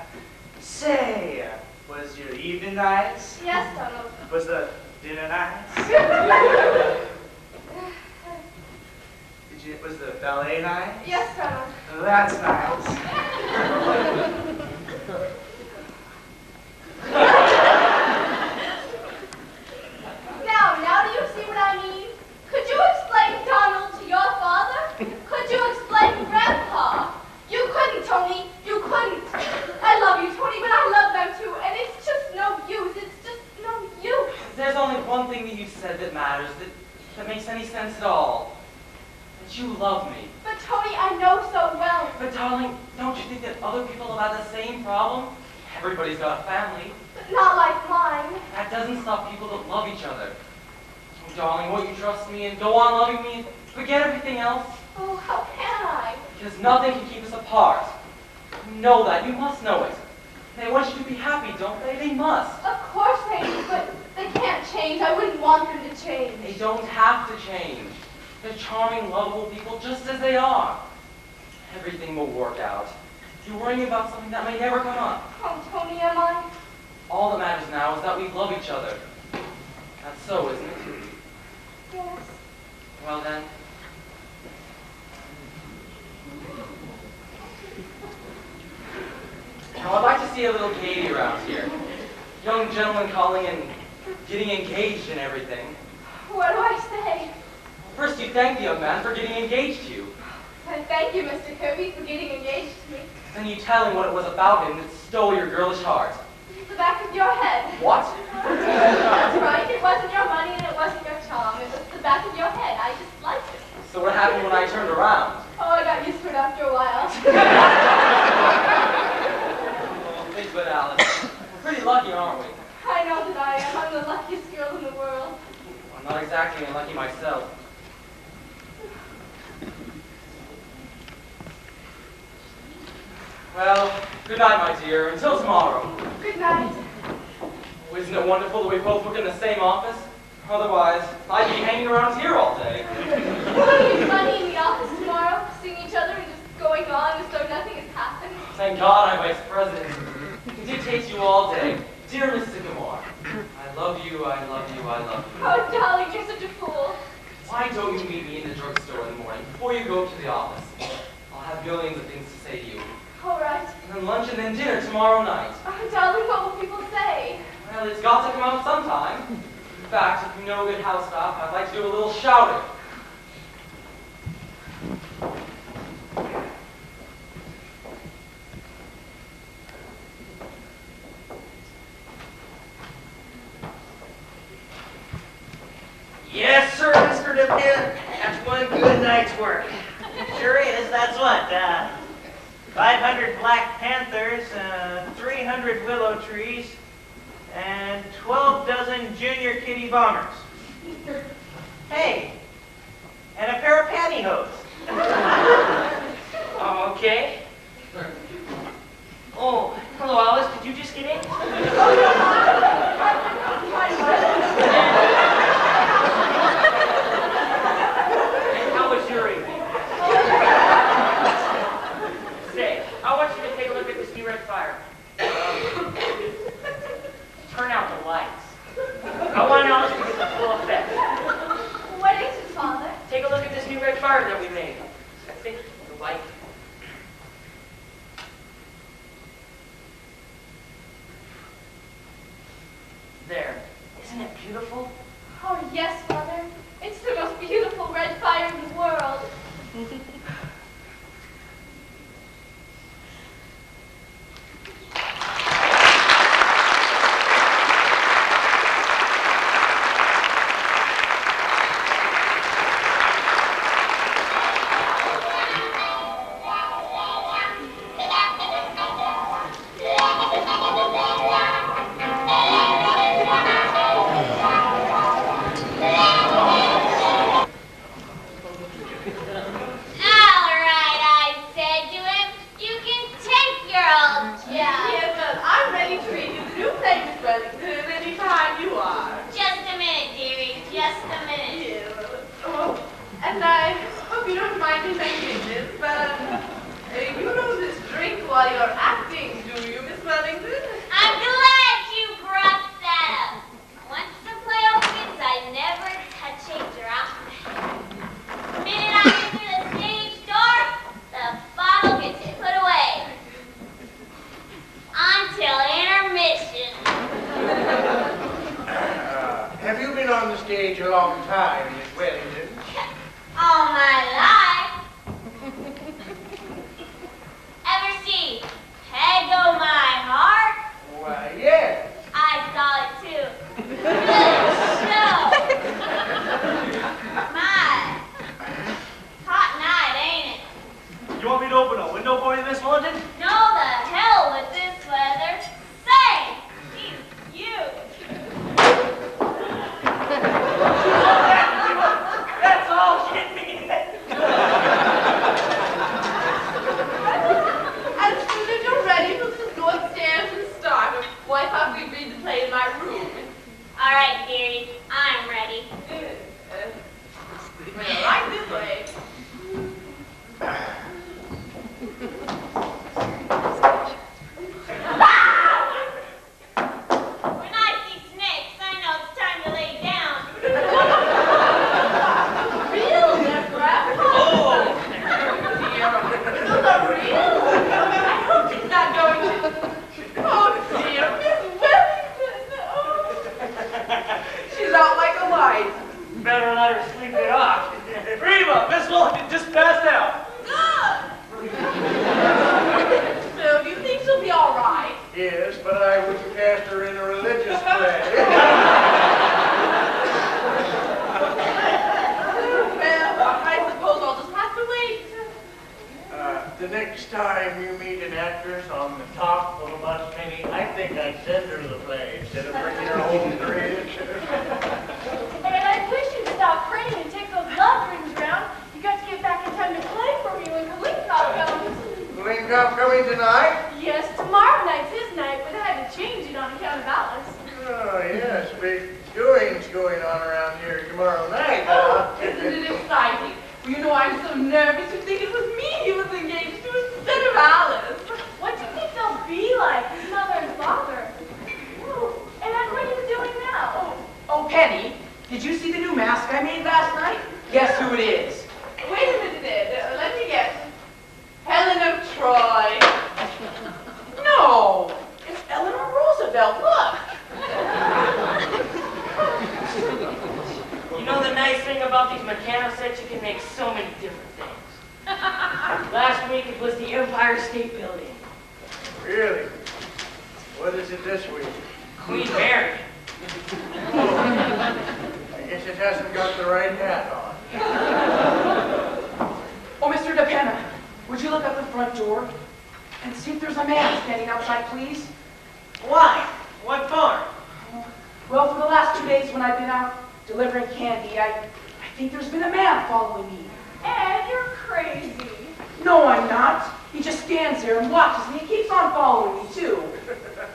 Say, was your evening nice? Yes, Donald. Was the dinner nice? Was the ballet nice? Yes, Donald. That's nice. Now do you see what I mean? Could you explain Donald to your father? Could you explain Grandpa? You couldn't, Tony. You couldn't. I love you, Tony, but I love them too, and it's just no use. It's just no use. There's only one thing that you said that matters, that makes any sense at all. That you love me. But Tony, I know so well. But darling, don't you think that other people have had the same problem? Everybody's got a family. But not like mine. That doesn't stop people that love each other. Oh, darling, won't you trust me and go on loving me and forget everything else? Oh, how can I? Because nothing can keep us apart. You know that. You must know it. They want you to be happy, don't they? They must. Of course they do, but they can't change. I wouldn't want them to change. don't have to change. They're charming, lovable people just as they are. Everything will work out. You're worrying about something that may never come up. Oh, Tony, am I? All that matters now is that we love each other. That's so, isn't it? Yes. Well then. Now I'd like to see a little gaiety around here. Young gentlemen calling and getting engaged and everything. What do I say? First you thank the young man for getting engaged to you. Thank you, Mr. Kirby, for getting engaged to me. Then you tell him what it was about him that stole your girlish heart. The back of your head. What? That's right. It wasn't your money and it wasn't your charm. It was the back of your head. I just liked it. So what happened when I turned around? Oh, I got used to it after a while. Oh, think of it, Alice. We're pretty lucky, aren't we? I know that I am. I'm the luckiest girl in the world. I'm not exactly unlucky myself. Well, good night, my dear. Until tomorrow. Good night. Oh, isn't it wonderful that we both work in the same office? Otherwise, I'd be hanging around here all day. Will you be funny in the office tomorrow, seeing each other and just going on as though nothing has happened? Thank God I'm vice president. It dictates you all day. Dear Miss Sycamore, I love you, I love you, I love you. Oh, darling, you're such a fool. Why don't you meet me in the drugstore in the morning before you go to the office? I'll have millions of things to say to you. All right. And then lunch and then dinner tomorrow night. Oh, darling, what will people say? Well, it's got to come out sometime. In fact, if you know a good house stop, I'd like to do a little shouting. Yes, sir, Mr. DePin. That's one good night's work. Sure is. That's what, 500 Black Panthers, 300 willow trees, and 12 dozen Junior Kitty Bombers. Hey, and a pair of pantyhose. Oh, okay. Oh, hello, Alice. Did you just get in? How was your evening? Say, I want you to take a look at this new red fire. Turn out the lights. I want Alice to get the full effect. What is it, Father? Take a look at this new red fire that we made. I think you'll like it. There. Isn't it beautiful? Oh, yes, Mother. It's the most beautiful red fire in the world. She's out like a light. Better let her sleep it off. Reba, Miss Wilkins just passed out. So, do you think she'll be all right? Yes, but I wouldn't cast her in a religious play. Well, I suppose I'll just have to wait. The next time you meet an actress on the top of a bus, Penny, I think I'd send her to the play instead of bringing her home to read. And I wish you'd stop praying and take those love rings around. You got to get back in time to play for me when Kalinkop comes. Kalinkop coming tonight? Yes, tomorrow night's his night, but I had to change it on account of Alice. Oh, yes, big doings going on around here tomorrow night, Oh, huh? isn't it exciting? Well, you know, I'm so nervous to think it was me he was engaged to instead of Alice. What do you think they'll be like, his mother and father? Oh, and what are you doing now? Oh, Penny, did you see the new mask I made last night? Guess who it is? Wait a minute, Ed. Let me guess. Helen of Troy. No, it's Eleanor Roosevelt. Look. You know the nice thing about these mechanical sets, you can make so many different things. Last week it was the Empire State Building. Really? What is it this week? Queen Mary. I guess it hasn't got the right hat on. Oh, Mr. DePenna, would you look up the front door and see if there's a man standing outside, please? Why? What for? Well, for the last 2 days when I've been out delivering candy, I think there's been a man following me. Ed, you're crazy. No, I'm not. He just stands there and watches me and keeps on following me, too.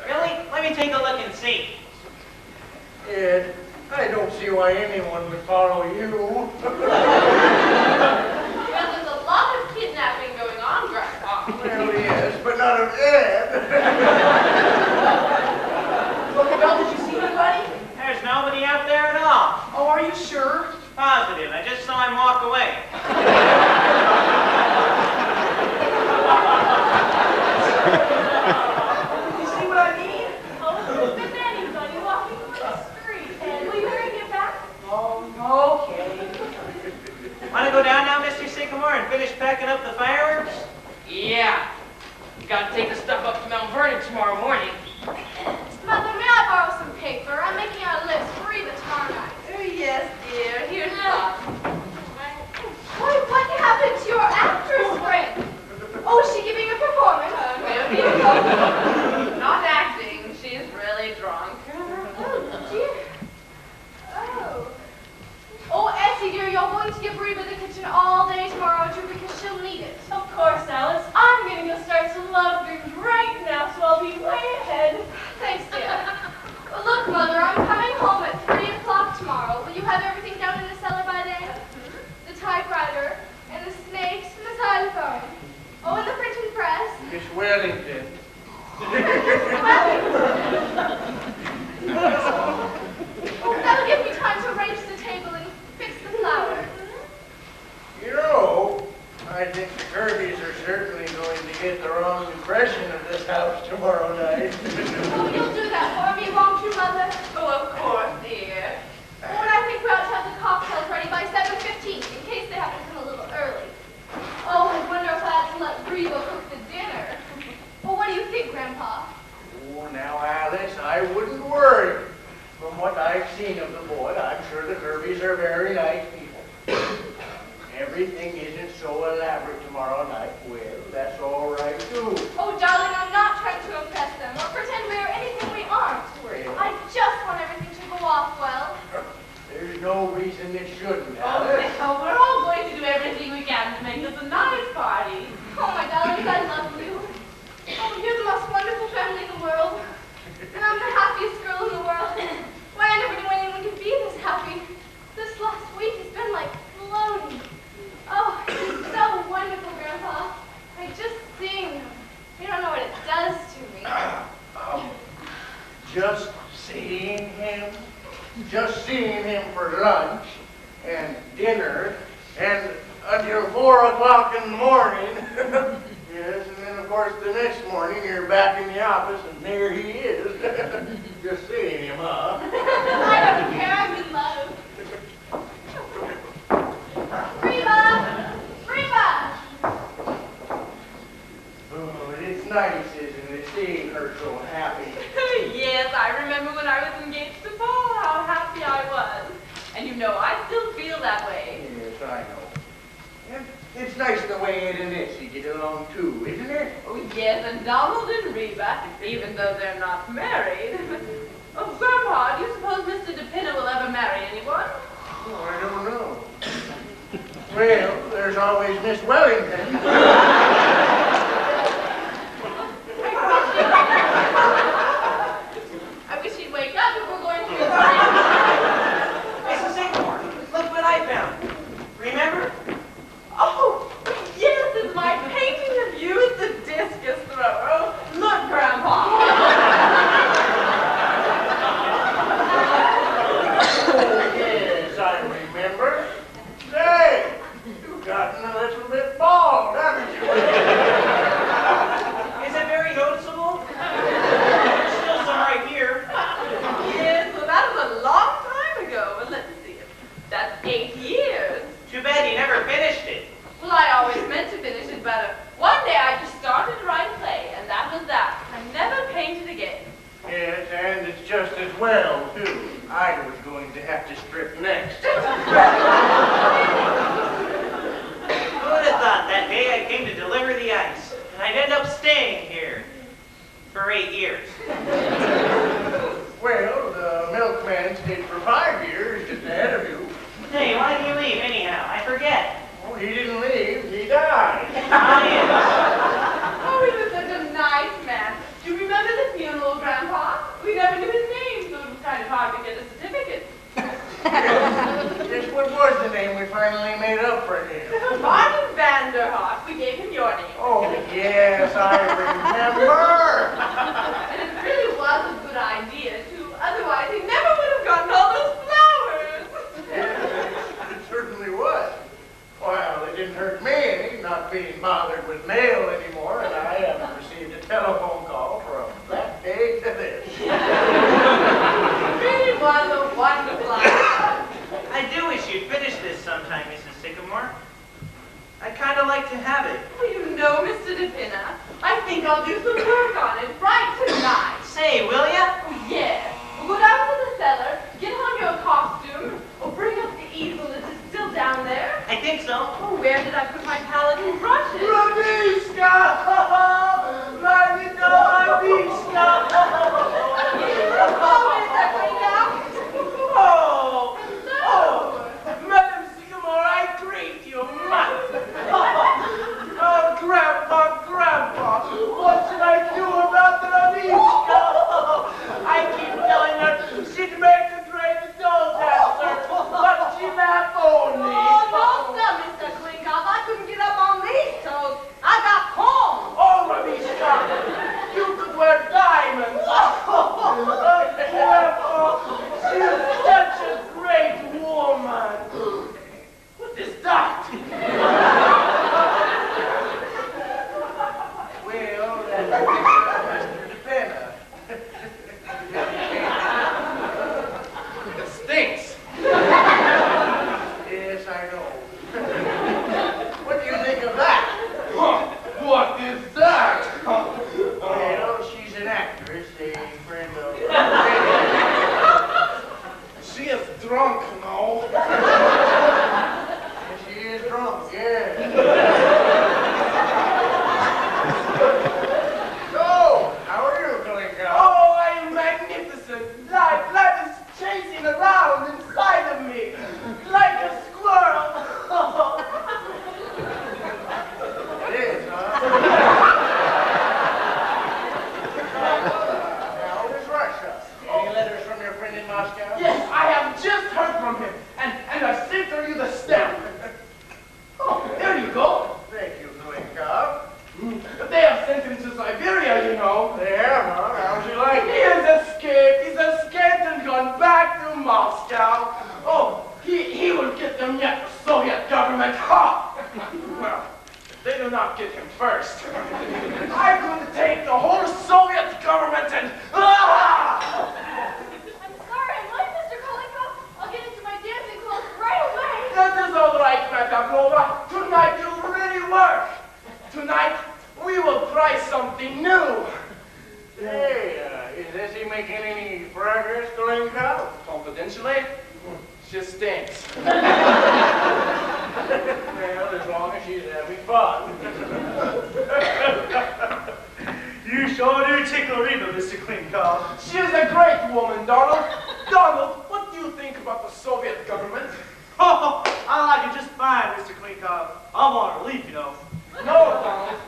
Really? Let me take a look and see. Ed, I don't see why anyone would follow you. Well, there's a lot of kidnapping going on, Grandpa. Well, yes, but not of Ed. Roosevelt, did you see anybody? There's nobody out there at all. Oh, are you sure? Positive. I just saw him walk away. You see what I mean? Oh, there's been anybody walking on the street. Ed, will you hurry get back? Oh, okay. Want to go down now, Mr. Sycamore, and finish packing up the fireworks? Yeah. You gotta take the stuff up to Mount Vernon tomorrow morning. Mother, may I borrow some paper? I'm making out a list for Reba tomorrow night. Oh, yes, dear. Here's some. Why, what happened to your actress friend? Oh, is she giving a performance? Not acting. She's really drunk. Oh, dear. Oh. Oh, Essie, dear, you're going to give Reba the kitchen all day tomorrow, aren't you? Because she'll need it. Of course, Alice. I'm going to go start some love dreams right now, so I'll be way ahead. Thanks, dear. Well, look, Mother, I'm coming home at 3 o'clock tomorrow. Will you have everything down in the cellar by then? The typewriter, and the snakes, and the xylophone. Oh, and the printing press. Miss Wellington. Oh, that'll give me time to arrange the table and fix the flowers. You know, I think the Kirby's are certainly going to get the wrong impression of this house tomorrow night. Oh, you'll do that for me, won't you, Mother? Oh, of course, dear. Oh, and I think we ought to have the cocktails ready by 7:15, in case they happen to come a little early. Oh, I wonder if I have to let Reba cook the dinner. Well, what do you think, Grandpa? Oh, now, Alice, I wouldn't worry. From what I've seen of the boy, I'm sure the Kirby's are very nice people. Everything isn't so elaborate tomorrow night. Well, that's all right, too. Oh, darling, I'm not trying to impress them or pretend we're anything we aren't. I just want everything to go off well. There's no reason it shouldn't, Oh, Alice. now, we're all going to do everything we can to make this a nice party. Oh, my darlings, I love you. Oh, you're the most wonderful family in the world. And I'm the happiest girl in the world. Why, I never knew anyone could be this happy. This last week has been like floating. Oh, it's so wonderful, Grandpa. I just sing. You don't know what it does to me. Just seeing him for lunch and dinner and until 4 o'clock in the morning. Yes, and then of course the next morning you're back in the office and there he is. Just seeing him, huh? I nice the way Ed and Essie get along too, isn't it? Oh, yes, and Donald and Reba, even though they're not married. Oh, Grandpa, do you suppose Mr. DePinna will ever marry anyone? Oh, I don't know. Well, there's always Miss Wellington. I wish he'd wake up if we're going to be Mrs. Sycamore, look what I found. Remember? Oh, yes, it's my painting of you as the discus thrower. Look, Grandpa. Yes, I remember. Say, you've gotten a little bit bald, haven't you? Is it very noticeable? There's still some right here. Yes, well, that was a long time ago. But let's see. That's 8 years. Too bad you never finished it. Well, I always meant to finish it, but one day I just started to write a play, and that was that. I never painted again. Yes, and it's just as well, too. I was going to have to strip next. Who would have thought that day I came to deliver the ice, and I'd end up staying here for 8 years. Well, the milkman stayed for 5 years just ahead of you. Hey, why did you leave anyhow? I forget. Oh, he didn't leave, he died. Oh, he was such a nice man. Do you remember the funeral, Grandpa? We never knew his name, so it was kind of hard to get a certificate. Yes, what was the name we finally made up for him? Martin Vanderhoff. We gave him your name. Oh, yes, I remember. And it really was a good idea, too. Otherwise, he never would have gotten all those flowers. Yes, it certainly was. Well, it didn't hurt me not being bothered with mail anymore, and I haven't received a telephone call from that day to this. It really was a wonderful idea. I do wish you'd finish this sometime, Mrs. Sycamore. I'd kind of like to have it. Oh, you know, Mr. DePinna, I think I'll do some work on it right tonight. Say, will ya? Oh, yeah. We'll go down to the cellar, get on your costume, or bring up the easel. Is it still down there? I think so. Oh, where did I put my palette and brushes? Radishka! Radishka! Oh! Hello. Madam Sycamore, I greet you much. Oh, Grandpa, what should I do about Radishka? I keep telling her she'd make a great doll dancer, but she laughed only. Oh, no, sir, Mr. Klinkoff. I couldn't get up on these toes. I got corn. Oh, Radishka, you could wear diamonds. Grandpa, she's such a great woman. What is that? Well, that's Mr. DePinna. It stinks. Yes, I know. What do you think of that? What is that? Well, she's an actress, a friend of... She is drunk now. She is drunk, yes. So, how are you, Kalinka? Oh, I am magnificent. Life is chasing around inside of me, like a squirrel. It is, huh? How is Russia? Any letters from your friend in Moscow? Yes, I have just heard from him, and I've sent her you the stamp. Oh, there you go. Thank you, Kalinka. They have sent him to Siberia, you know. There, huh? How's he like He it? has escaped. He's escaped and gone back to Moscow. Oh, he will get them yet, the Soviet government. Ha! Well, if they do not get him first, I'm going to take the whole Soviet government and... Ah! I'm sorry, I'm late, Mr. Kolikov. I'll get into my dancing clothes right away. That is all right, Matavlova. Tonight you'll really work. Tonight we will try something new. Hey, is he making any progress, Kalinka? Confidentially, she stinks. Well, as long as she's having fun. You sure do tickle Reba, Mr. Klinkov. She is a great woman, Donald. Donald, what do you think about the Soviet government? Oh, I like it just fine, Mr. Klinkov. I'm on relief, you know. No, Donald.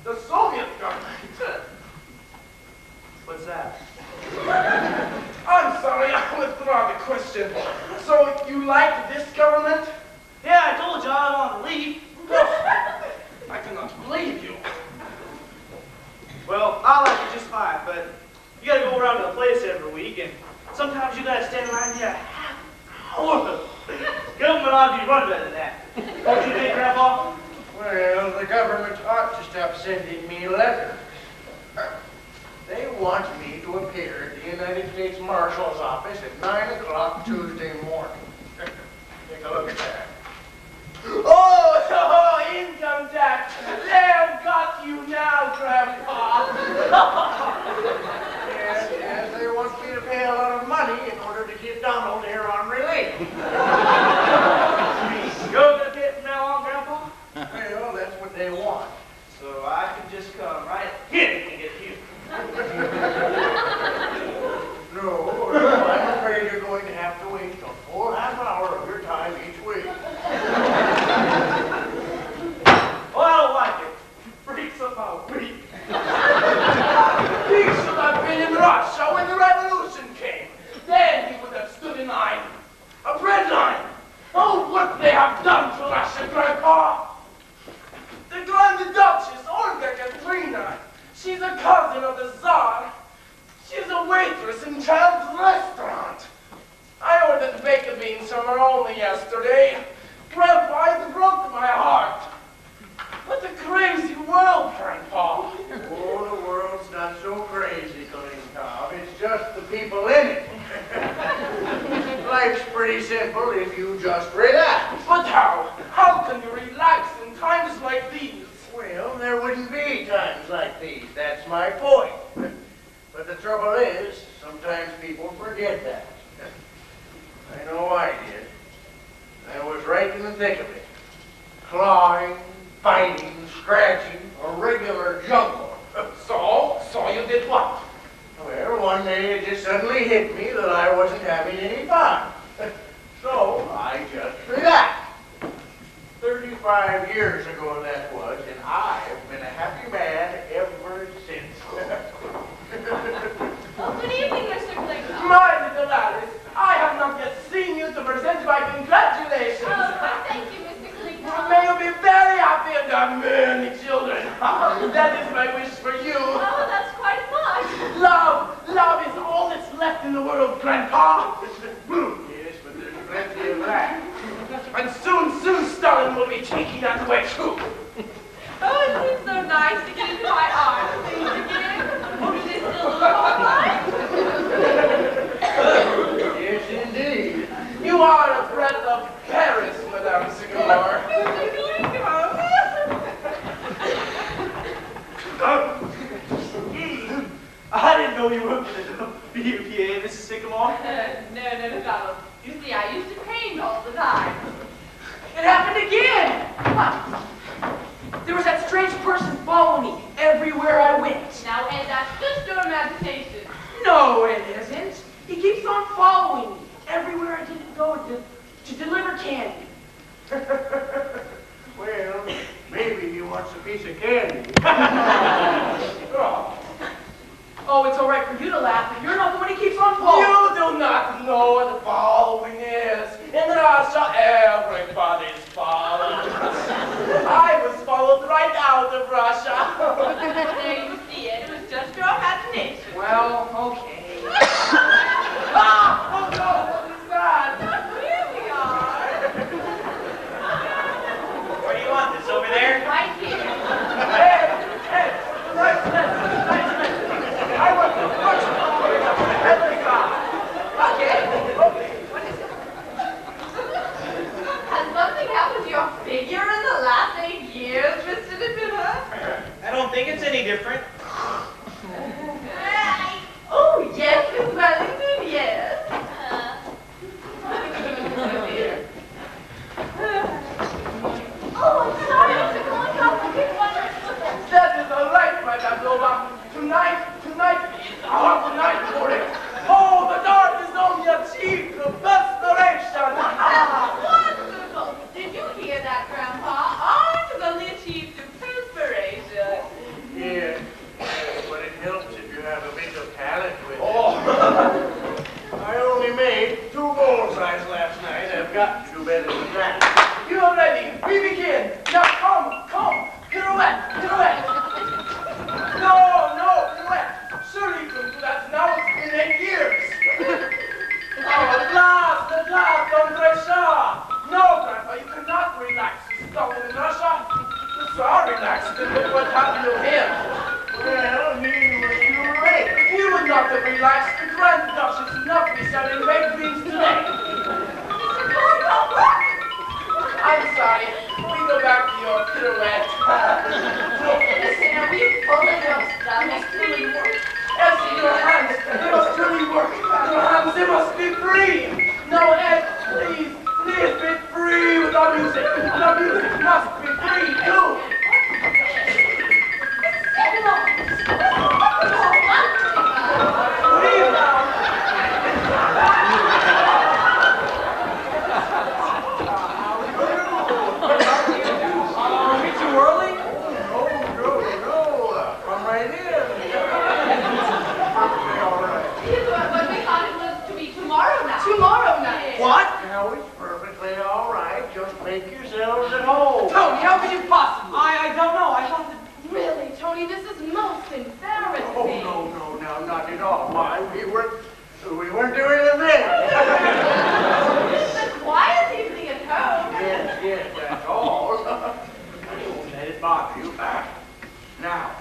The Soviet government. What's that? I'm sorry, I withdraw the question. So, you like this government? Yeah, I told you I'm on relief. I cannot believe you. Well, I like it just fine, but you gotta go around to the place every week, and sometimes you gotta stand around here a half hour. Government ought to be run better than that. Don't you think, Grandpa? Well, the government ought to stop sending me letters. They want me to appear at the United States Marshal's office at 9 o'clock Tuesday morning. Take a look at that. Oh, income tax. They have got you now, Grandpa. Yes, they want me to pay a lot of money in order to get Donald here on relief. You're gonna pay it from now on, Grandpa? Well, that's what they want. So I can just come right here and get you. No, I'm afraid you're going to have to wait a full half hour of your time each week. Oh, I don't like it. You freaks up my week. He should have been in Russia when the revolution came. Then he would have stood in line. A bread line. Oh, what they have done to Russia, Grandpa. The Grand Duchess, Olga Katrina. She's a cousin of the Tsar. She's a waitress in Child's restaurant. I ordered baked beans from her only yesterday. Grandpa, it broke my heart. What a crazy world, Grandpa. Oh, the world's not so crazy, Klinkov. It's just the people in it. Life's pretty simple if you just relax. But how? How can you relax in times like these? Well, there wouldn't be times like these. That's my point. But the trouble is, sometimes people forget that. I know I did. I was right in the thick of it. Clawing, fighting, scratching, a regular jungle. So you did what? Well, one day it just suddenly hit me that I wasn't having any fun. So I just relaxed. 35 years ago that was, and I've been a happy man ever since. Oh, good evening, Mr. Klinkov. My little Alice, I have not yet seen you to present my congratulations. Oh, thank you, Mr. Klinkov. May you be very happy and have many children. That is my wish for you. Oh, that's quite much. Love is all that's left in the world, Grandpa. Yes, but there's plenty of that. And soon Stalin will be taking that away too. Oh, it seems so nice to get into my arms and things again. Oh, do they still look all right? Yes, indeed. You are a breath of Paris, Madame Sycamore. I didn't know you worked at the BUPA, Mrs. Sycamore. No, Donald. You see, I used to paint all the time. It happened again! What? There was that strange person following me everywhere I went. Now, Ed, that's just your imagination. No, it isn't. He keeps on following me everywhere I didn't go to deliver candy. Well, maybe he wants a piece of candy. Oh, it's all right for you to laugh, but you're not the one he keeps on following. You do not know what the following is. In Russia, everybody's followed. I was followed right out of Russia. There you see it. It was just your imagination. Well, okay. Ah! Oh no, what is that? Here we are. made 2 bullseyes last night. I've got to do better than that. You are ready. We begin. Now come. Pirouette. No, pirouette. Surely you can do that now. It's been 8 years. Oh, at last, Andre Shah. No, Grandpa, you cannot relax. This stolen in Russia. The Tsar relaxed, and look what happened to him. Well, he was too late. He would not have relaxed. The Grand Duchess would not be selling baked beans today. I'm sorry. We go back to your pirouette. Listen, are we pulling your stomach? Elsie, your hands, they must truly work. Your hands, they must be free. No, Ed, please be free with our music. And our music must be free, too. Leave now. Are we too early? No. Come right in. All right. But we thought it was to be tomorrow night. Tomorrow night. What? Now it's perfectly all right. Just make yourselves at home. Tony, how could you possibly? I don't know. I thought that... Really, Tony, this is most embarrassing. Oh, no, now, not at all. Why, we weren't doing a thing. The quiet evening at home. Yes, that's all. I won't let it bother you. Now,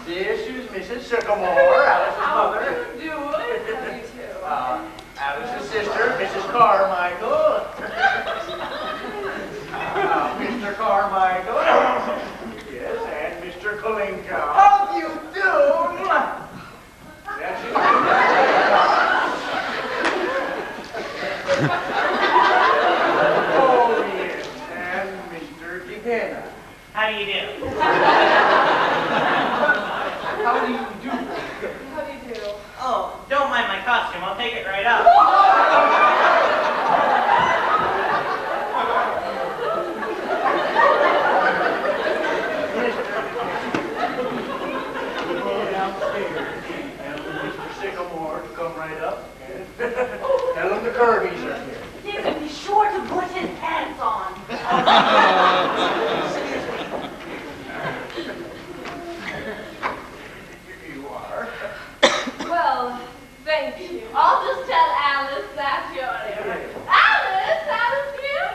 this is Mrs. Sycamore, Alice's mother. How do you do? How do you do? Alice's sister, Mrs. Carmichael. Mr. Carmichael. Yes, and Mr. Kalinka. How do you do? That's it. Oh, yes, and Mr. Gehenna. How do you do? How do you do? How do you do? Oh, don't mind my costume. I'll take it right up. Go downstairs. Tell Mr. Sycamore to come right up. Tell him the Kirby's are here. He can be sure to put his pants on. Here you are. Well, thank you. I'll just tell Alice that you're here. Alice, dear.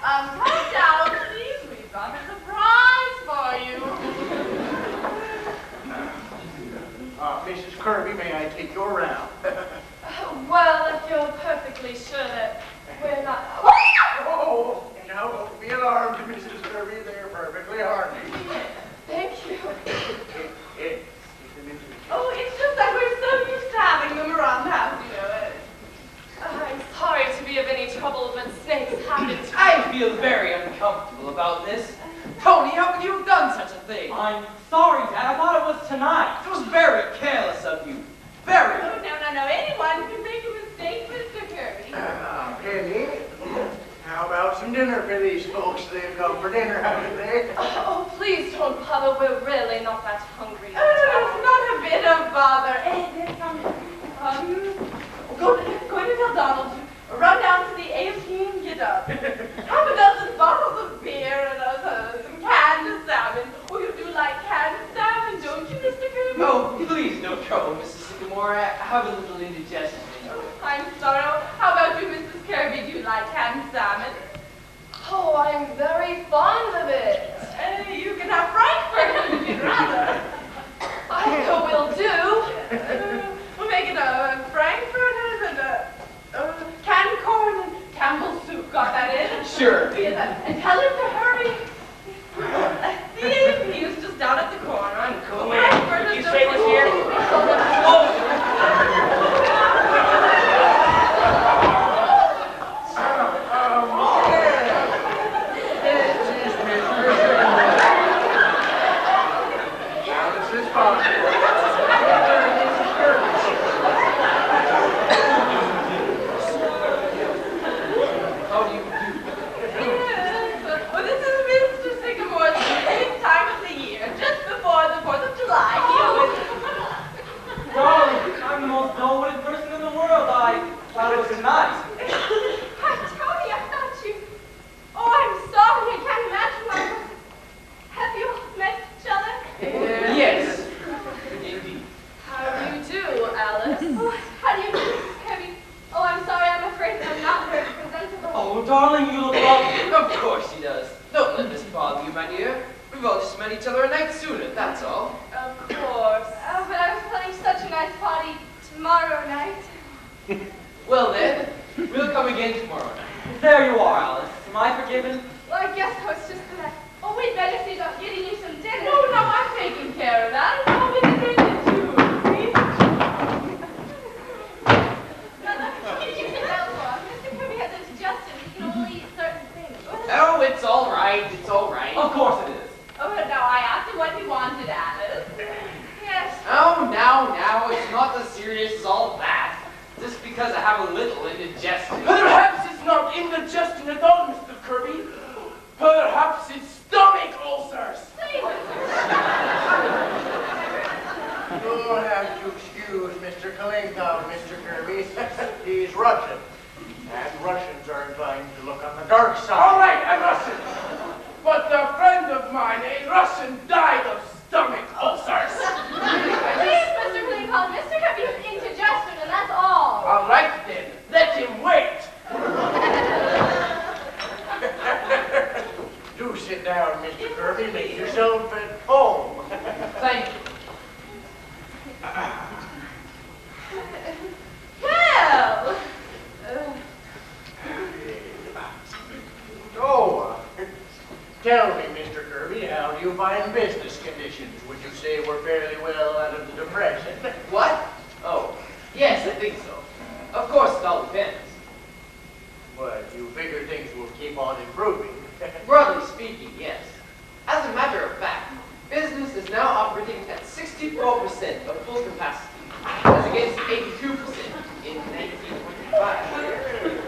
Come down, please. We've got a surprise for you. Mrs. Kirby, may I take you around? Well, if you're perfectly sure that we're not... Oh, now don't be alarmed, Mrs. Kirby. They're perfectly harmless. Thank you. It's Oh, it's just that we're so used to having them around the house, you know. I'm sorry to be of any trouble, but snakes happen to... I feel very uncomfortable about this. Tony, how could you have done such a thing? I'm sorry, Dad. I thought it was tonight. It was very careless of you. Very. Oh, no. Anyone can make a mistake, Mr. Kirby. Penny, how about some dinner for these folks? They've come for dinner, haven't they? Oh, please don't bother. We're really not that hungry. It's not a bit of bother. Going to tell Donald to run down to the A.F.T. and get up. Half a dozen bottles of beer and some canned salmon. Oh, you do like canned salmon, don't you, Mr. Kirby? Oh, please, no trouble, Mrs. Sycamore. I have a little indigestion. I'm sorry. How about you, Mrs. Kirby? Do you like canned salmon? Oh, I'm very fond of it. You can have Frankfurt if you'd rather. I know we'll do. We'll make it a Frankfurters and a canned corn and Campbell's soup. Got that in? Sure. And tell him to hurry. The AV is just down at the corner. I'm cool, man. Frankfurters You don't- say this here? Thought it was tonight. Tony, I thought you... Oh, I'm sorry. I can't imagine why I wasn't... Have you all met each other? Yes. Indeed. How do you do, Alice? Oh, how do you do, Mrs. Kirby? Oh, I'm sorry. I'm afraid I'm not very presentable. Oh, darling, you look lovely. Of course he does. Don't let this bother you, my dear. We've all just met each other a night sooner, that's all. Of course. Oh, but I was planning such a nice party tomorrow night. Well then, we'll come again tomorrow night. There you are, Alice. Am I forgiven? Well, I guess I was just gonna... Oh, we'd better see about getting you some dinner. No, I'm taking care of that. It's all been attended to. You can tell, Mr. Kirby has indigestion. He can only eat certain things. Oh, it's all right, it's all right. Of course it is. Oh, no, I asked him what he wanted, Alice. Yes. Oh, now, it's not as serious as all that. Just because I have a little indigestion. Perhaps it's not indigestion at all, Mr. Kirby. Perhaps it's stomach ulcers. You'll have to excuse Mr. Kalinkov, Mr. Kirby. He's Russian. And Russians are inclined to look on the dark side. All right, I'm Russian. But a friend of mine, a Russian, died of stomach ulcers. Please, Mr. Kalinkov, Mr. Kirby has indigestion, and that's all. All right, then. Let him wait. Do sit down, Mr. Kirby. Make yourself at home. Thank you. Well, Oh, tell me, Mr. Kirby, how do you find business conditions? Would you say we're fairly well out of the depression? What? Oh, yes, I think so. Of course, it all depends. But you figure things will keep on improving. Broadly speaking, yes. As a matter of fact, business is now operating at 64% of full capacity, as against 82% in 1925.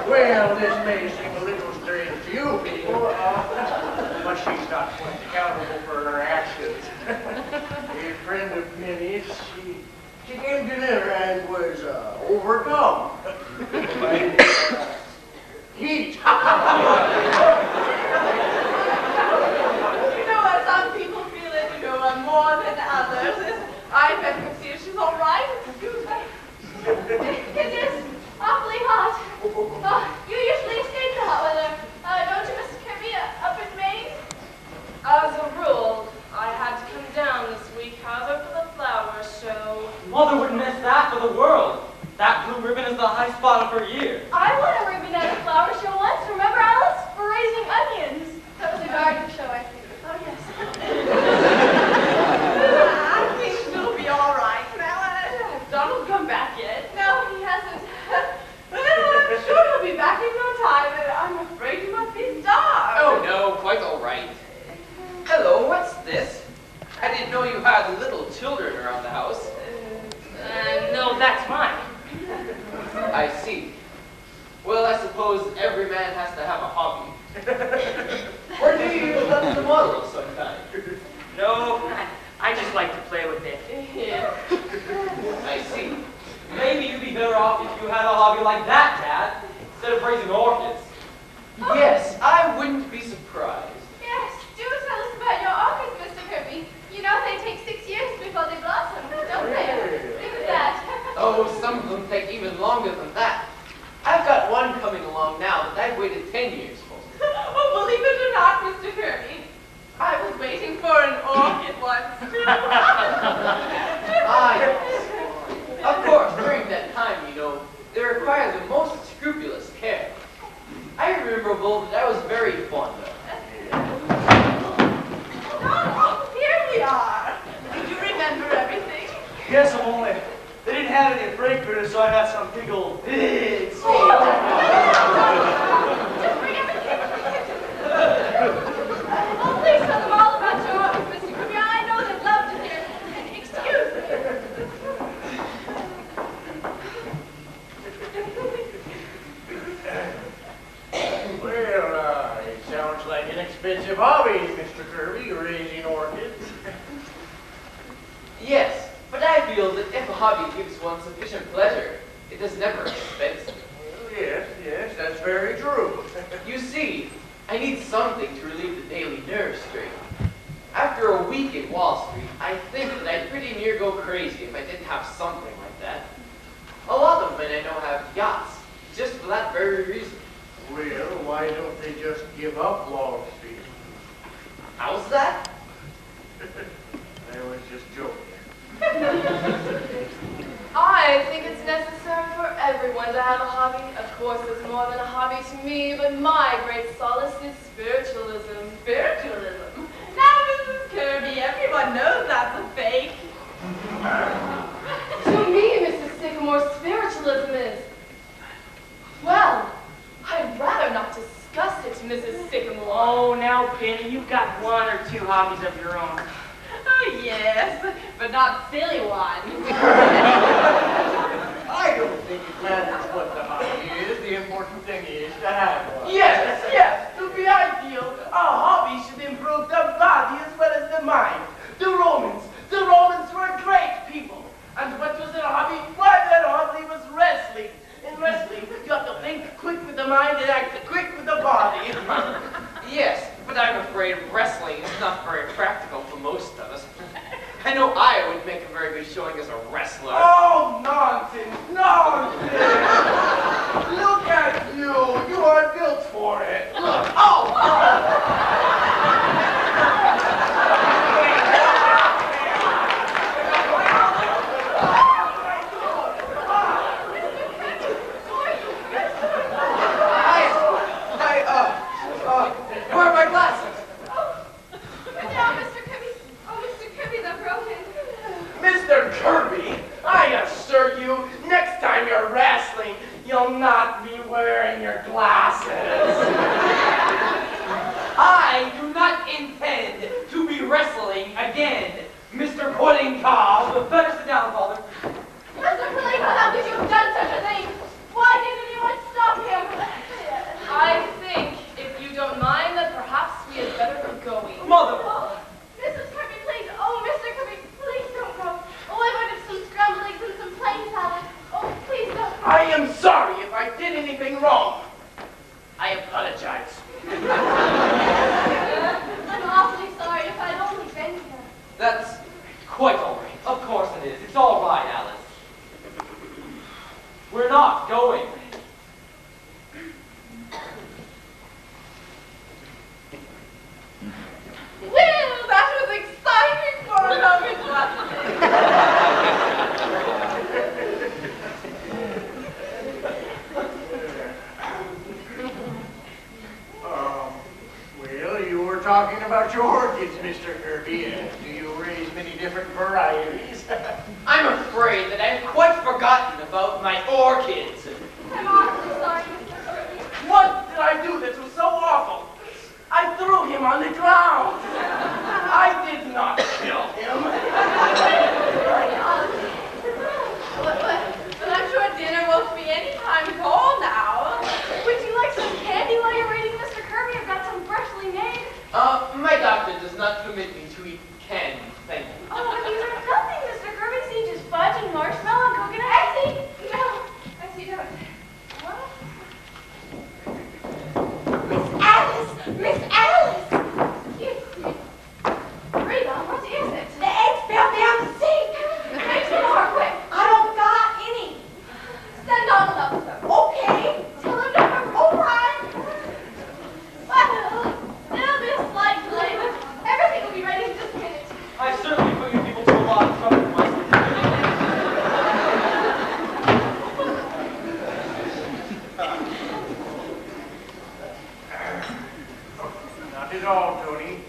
Well, this may seem a little strange to you people, but she's not quite accountable for her actions. A friend of Minnie's, she came to dinner and was overcome by heat. you know what? Some people feel it, more than others. I bet we see if she's all right. Excuse me. It is awfully hot. You usually escape the hot weather. Don't you, Mrs. Kirby, up in Maine? As a rule, I had to come down this week, however, for the flower show. Mother wouldn't miss that for the world. That blue ribbon is the high spot of her year. I won a ribbon at a flower show once. Remember, Alice? For raising onions. That was a garden show, I think. Oh, yes. I think it'll be all right. Now, has Donald come back yet? No, he hasn't. Well, I'm sure he'll be back in no time, and I'm afraid he must be starved. Oh no, quite all right. Hello, what's this? I didn't know you had little children around the house. No, that's mine. I see. Well, I suppose every man has to have a hobby. Or do you use them as a model of some kind? No, I just like to play with it. Yeah. I see. Maybe you'd be better off if you had a hobby like that, Dad, instead of raising orchids. Yes, I wouldn't be surprised. Yes, do tell us about your orchids, Mr. Kirby. You know they take 6 years before they blossom, don't they? Look at that. Oh, some of them take even longer than that. I've got one coming along now that I've waited 10 years for. Oh, believe it or not, Mr. Kirby, I was waiting for an orchid once, too. Ah, yes. Of course, during that time, they require the most scrupulous care. I remember a bulb that I was very fond of. Oh, here we are. Did you remember everything? Yes, I'm only. They didn't have any fragrance, so I got some big old big Just bring everything. Sounds like an expensive hobby, Mr. Kirby, raising orchids. Yes, but I feel that if a hobby gives one sufficient pleasure, it is never expensive. Yes, that's very true. You see, I need something to relieve the daily nerve strain. After a week in Wall Street, I think that I'd pretty near go crazy if I didn't have something like that. A lot of men I know have yachts, just for that very reason. Well, why don't they just give up Wall Street? How's that? I was just joking. I think it's necessary for everyone to have a hobby. Of course, it's more than a hobby to me, but my great solace is spiritualism. Spiritualism? Now, Mrs. Kirby, everyone knows that's a fake. To me, Mrs. Sycamore, spiritualism is, well, I'd rather not discuss it, Mrs. Sycamore. Oh, now, Penny, you've got one or two hobbies of your own. Oh, yes, but not silly ones. I don't think it matters what the hobby is. The important thing is to have one. Yes, to be ideal, a hobby should improve the body as well as the mind. The Romans were great people. And what was their hobby? Why, their hobby was wrestling. In wrestling, you have to think quick with the mind and act quick with the body. Yes, but I'm afraid wrestling is not very practical for most of us. I know I would make a very good showing as a wrestler. Oh, nonsense, nonsense. Look at you. You are built for it. Look. Oh! Where are my glasses? Good job, Mr. Kirby. Oh, Mr. Kirby, they're broken. Mr. Kirby, I assure you, next time you're wrestling, you'll not be wearing your glasses. I do not intend to be wrestling again, Mr. Pudding Cobb. Better sit down, Father. Mr. Pudding, how could you have done such a thing? Why didn't anyone stop him? I think, if you don't mind, that perhaps we had better be going. Mother! Oh, Mrs. Kirby, please. Oh, Mr. Kirby, please don't go. Oh, I might have some scrambled eggs and some plain salad. Oh, please don't go. I am sorry if I did anything wrong. I apologize. I'm awfully sorry if I'd only been here. That's quite all right. Of course it is. It's all right, Alice. We're not going. Well, that was exciting for a moment, wasn't it? Well, you were talking about your orchids, Mr. Kirby. Do you raise many different varieties? I'm afraid that I've quite forgotten about my orchids. I'm awfully sorry, Mr. Kirby. What did I do that was so awful? I threw him on the ground. I did not kill him. But I'm sure dinner won't be any time cold now. Would you like some candy while you're reading, Mr. Kirby? I've got some freshly made. My doctor does not permit me to eat candy, thank you. Oh, but these are nothing, Mr. Kirby. See, just fudge and marshmallow and coconut. I see. No, I see. No. What? Miss Alice! Excuse me. Rita, what is it? The eggs fell down the sink. Make some more quick. I don't got any. Send Donald up with them. Okay. Tell him to come. All right. Well, there'll be a slight delay, but everything will be ready in just a minute. I've certainly put you people to a lot of trouble myself. Not at all, Tony.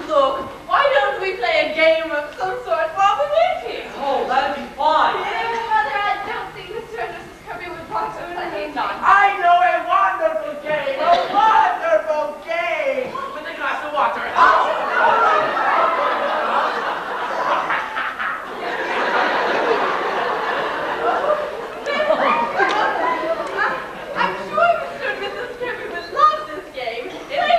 Look, why don't we play a game of some sort while we're waiting? Oh, that'd be fun. Yeah, Mother, I don't think Mr. and Mrs. Kirby would want to play not. I know a wonderful game, a wonderful game. With a glass of water. I'm sure Mr. and Mrs. Kirby would love this game. Play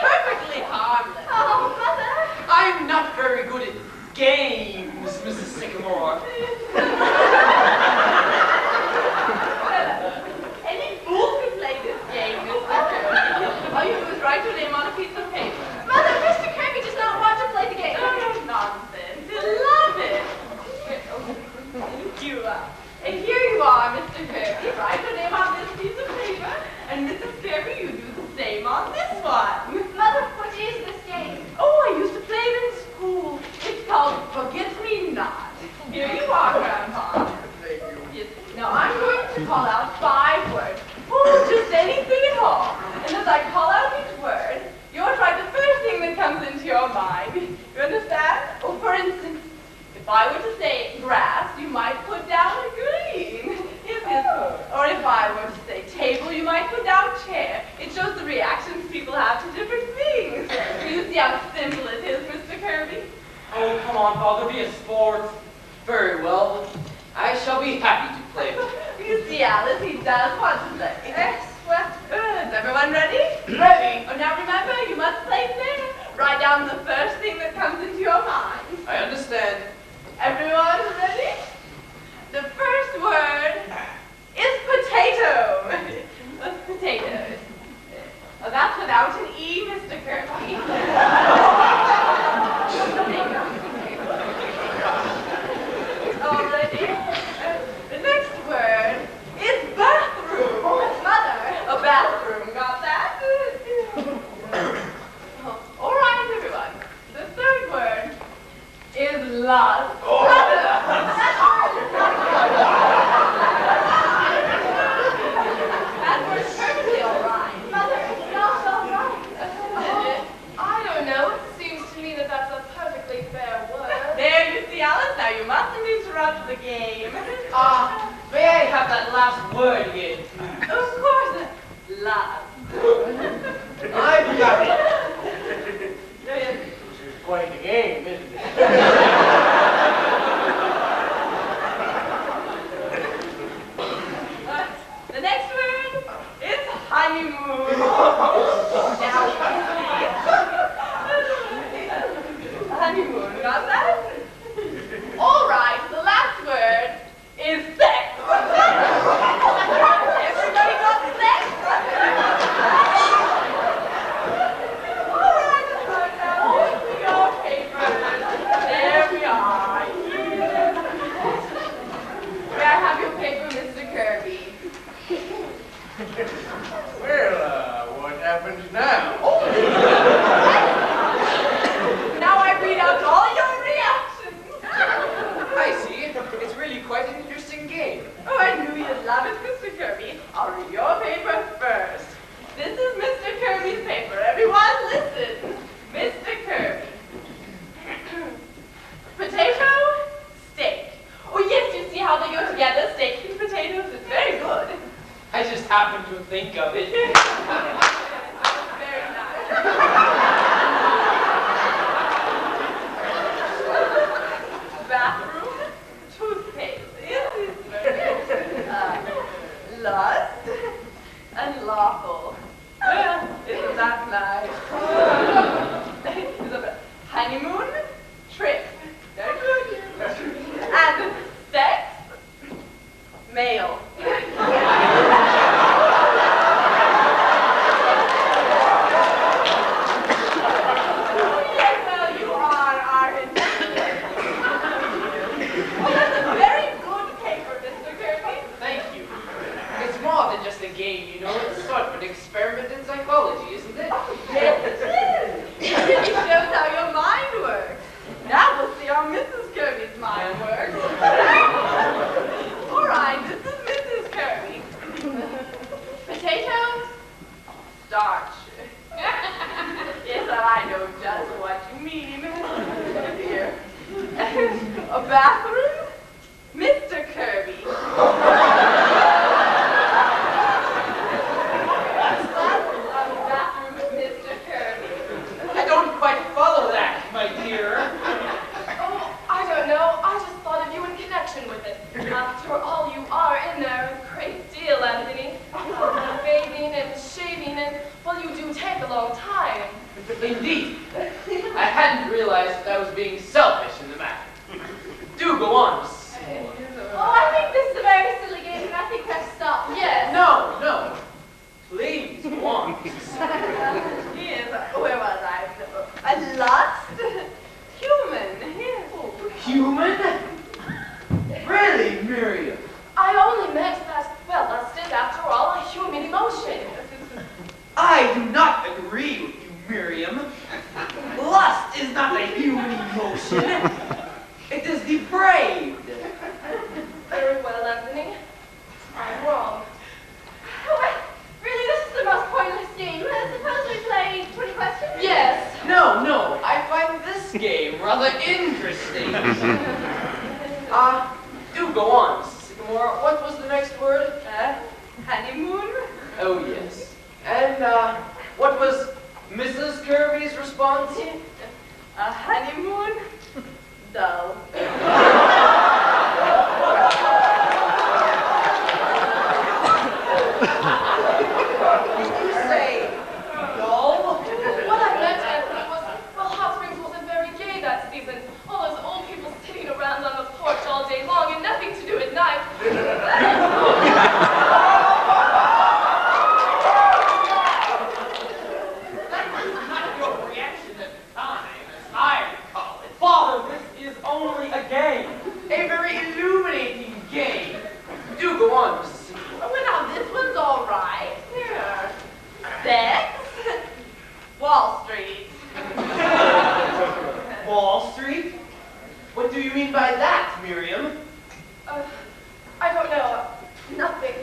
piece of paper. Mother, Mr. Kirby does not want to play the game. Oh, nonsense. He'll love it. Thank you. And here you are, Mr. Kirby. Write your name on this piece of paper. And Mrs. Kirby, you do the same on this one. Mother, what is this game? Oh, I used to play it in school. It's called Forget-Me-Not. Here you are, Grandpa. Thank you. Yes. Now I'm going to call out 5 words. Oh, just anything at all. And as I call out each word, you'll try the first thing that comes into your mind. You understand? Oh, for instance, if I were to say grass, you might put down green. Yes. Or if I were to say table, you might put down chair. It shows the reactions people have to different things. You see how simple it is, Mr. Kirby? Oh, come on, Father, be a sport. Very well. I shall be happy to play. You see, Alice, he does want to play. Yes, well, is everyone ready? Ready? Oh, now remember, you must play fair. Write down the first thing that comes into your mind. I understand. Everyone ready? The first word is potato. What's potatoes? Oh, that's without an E, Mr. Kirby. All ready? The next word is bathroom. Mother, a bathroom. Got that? All right, everyone. The third word is lust. That word's perfectly all right. Mother, it's not all right. I don't know. It seems to me that that's a perfectly fair word. There, you see, Alice. Now you mustn't interrupt the game. May I have that last word again? Of course, lust. I've got it. This is quite a game, isn't it? The next word is honeymoon. Now, honeymoon, got that? All right, the last word is sex. Everybody got sex? All right, now, open your papers. There we are. May I have your paper, Mr. Kirby? Well, what happens now? Now I read out all your reactions. I see. It's really quite an interesting game. Oh, I knew you'd love it, Mr. Kirby. I'll read your paper first. This is Mr. Kirby's paper. Everyone listen. Mr. Kirby. Potato, steak. Oh, yes, you see how they go together, steak and potatoes? It's very good. I just happened to think of it. Very nice. Bathroom, toothpaste. Yes, it's very lust, unlawful. Isn't that nice? Honeymoon, trip. Very good. And sex, male. Yes, well, you are Argentine. Oh, that's a very good paper, Mr. Kirby. Thank you. It's more than just a game, you know. It's sort of an experiment in psychology, isn't it? Yes, it is. It really shows how your mind works. Now we'll see how Mrs. Kirby's mind works. All right, this is Mrs. Kirby. Potatoes, starch. Yes, I know just what you mean. Here. A bathroom, Mr. Kirby. Bathroom, Mr. Kirby. I don't quite follow that, my dear. Oh, I don't know. I just thought of you in connection with it. After all, you are in there a great deal, Anthony. Bathing and shaving and, well, you do take a long time. Indeed. I hadn't realized that I was being selfish in the matter. Do go on. Oh, I think this is a very silly game, and I think we have to stop. Yes. No, no. Please, go on. Yes, well, Lust is not a human emotion. It is depraved. Very well, Anthony. I'm wrong. Oh, really, this is the most pointless game. Suppose we play 20 questions? Yes. No, I find this game rather interesting. Do go on, Mrs. Sycamore. What was the next word? Honeymoon? Oh, yes. And, what was Mrs. Kirby's response? A honeymoon? Dull. Did you say dull? What I meant, Anthony, was, well, Hot Springs wasn't very gay that season. All those old people sitting around on the porch all day long and nothing to do at night. Your reaction at the time, as I recall it. Father, this is only a game. A very illuminating game. Do go on, Mrs. Sycamore. Well, now, this one's all right. Here. Sex? Wall Street. Wall Street? What do you mean by that, Miriam? I don't know. Nothing.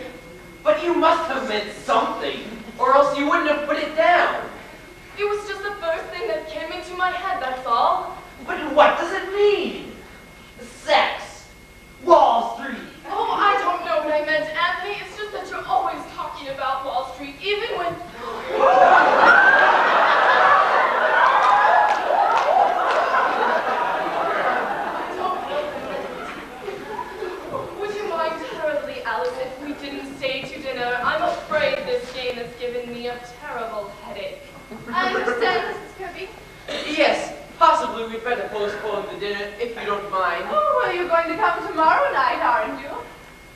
But you must have meant something, or else you wouldn't have put it down. It was just the first thing that came into my head, that's all. But what does it mean? Sex. Wall Street. Oh, I don't know what I meant, Anthony. It's just that you're always talking about Wall Street, even when... I don't know what I meant. Would you mind terribly, Alice, if we didn't stay to dinner? I'm afraid this game has given me a terrible headache. I understand, Mrs. Kirby. Yes, possibly we'd better postpone the dinner, if you don't mind. Oh, well, you're going to come tomorrow night, aren't you?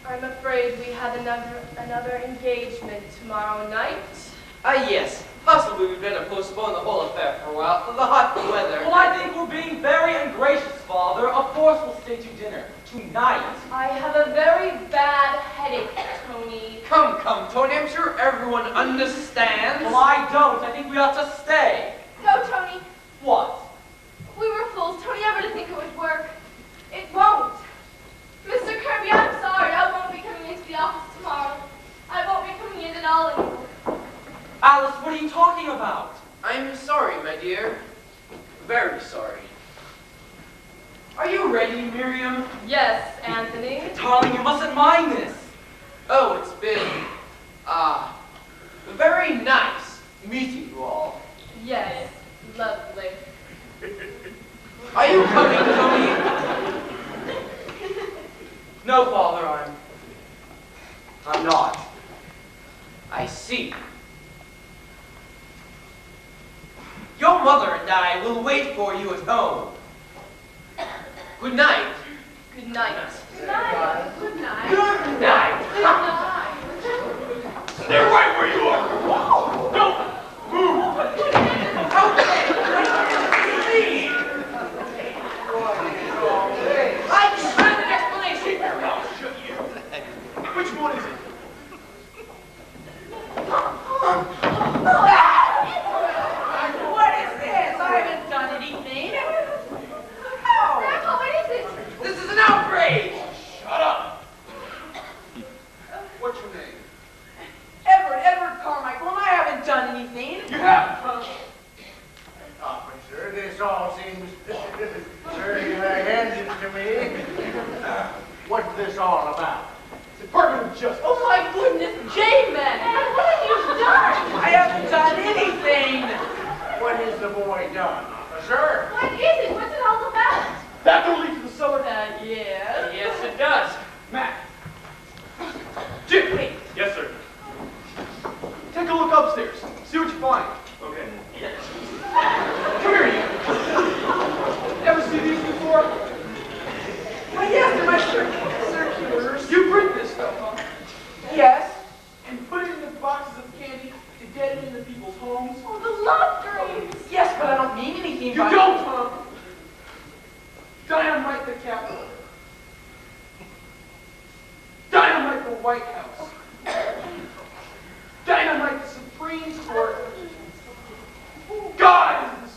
I'm afraid we have another engagement tomorrow night. Yes. Possibly we'd better postpone the whole affair for a while. The hot weather. Well, I think we're being very ungracious, Father. Of course we'll stay to dinner. Tonight. I have a very bad headache, Tony. Come, Tony. I'm sure everyone understands. Well, I don't. I think we ought to stay. No, Tony. What? We were fools. Tony ever to think it would work. It won't. Mr. Kirby, I'm sorry. I won't be coming into the office tomorrow. I won't be coming in at all anymore. Alice, what are you talking about? I'm sorry, my dear. Very sorry. Are you ready, Miriam? Yes, Anthony. Darling, you mustn't mind this. Oh, it's been, very nice meeting you all. Yes, lovely. Are you coming, Tony? No, Father, I'm not. I see. Your mother and I will wait for you at home. Good night. Good night. Good night. Good night. Good night. Good night. Stay right where you are. Don't move. I demand an explanation. I'll show you. Which one is it? What is this? I haven't done anything. Grandpa, what is it? This is an outrage. Shut up. What's your name? Edward Carmichael, and I haven't done anything. You have, huh? Officer, this all seems very handed to me. What's this all about? Department of Justice. Oh my goodness, J-Man! What have you done? I haven't done anything. What has the boy done, officer? What is it? What's it all about? That don't lead to the cellar. Yes. Yes, it does. Matt. Jim. Wait. Yes, sir. Take a look upstairs. See what you find. Okay. Come here, you. Ever see these before? Well, yes, they're my circulars. You print this stuff, huh? Yes. And put it in the boxes of candy to get it into people's homes. Oh, the love dreams. Yes, but I don't mean anything You by don't, huh? Dynamite the Capitol. Dynamite the White House. Dynamite the Supreme Court. God is the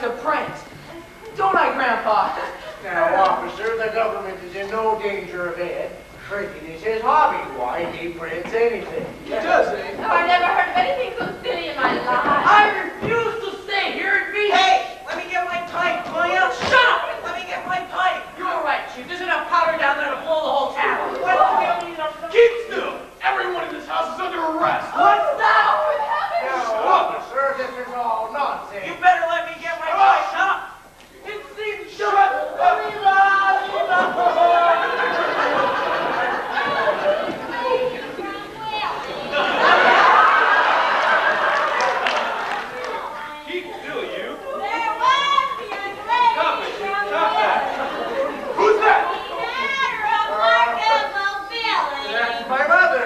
to print. Don't I, Grandpa? Now, officer, the government is in no danger of Ed. Printing is his hobby. Why, he prints anything. He does, eh? Oh, I never heard of anything so silly in my life. I refuse to stay here and be... Hey, let me get my pipe, will ya? Shut up! Let me get my pipe. You're right, Chief. There's enough powder down there to blow the whole town. What? Keep still! Everyone in this house is under arrest! What's that? Now, officer, this is all nonsense. You better let me get my pipe. Shut up. It seems... Shut up! Keep still, you. There was the young lady Stop it, from stop that. the Who's that? matter of likable feeling. That's my mother.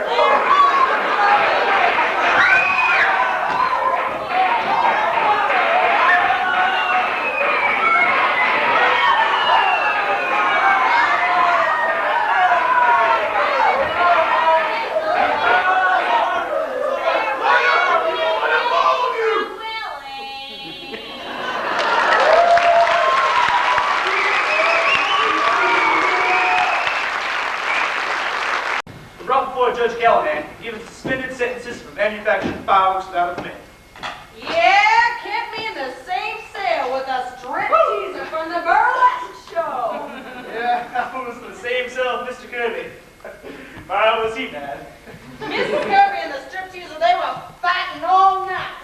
We're brought before Judge Callahan, given suspended sentences for manufacturing fireworks without a permit. Yeah, kept me in the same cell with a strip teaser from the burlesque show. Yeah, I was in the same cell with Mr. Kirby. Why was he mad? Mrs. Kirby and the strip teaser, they were fighting all night.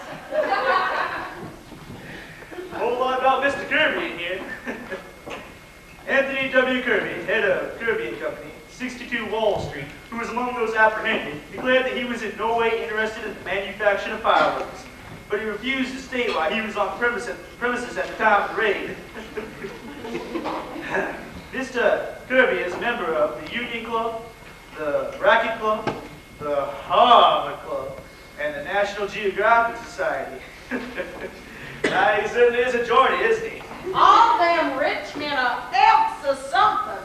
A whole lot about Mr. Kirby in here. Anthony W. Kirby, head of Kirby and Company, 62 Wall Street, who was among those apprehended, declared that he was in no way interested in the manufacture of fireworks, but he refused to state why he was on premises at the time of the raid. Mr. Kirby is a member of the Union Club, the Racket Club, the Harvard Club, and the National Geographic Society. He certainly is a Geordie, isn't he? All them rich men are elks or something.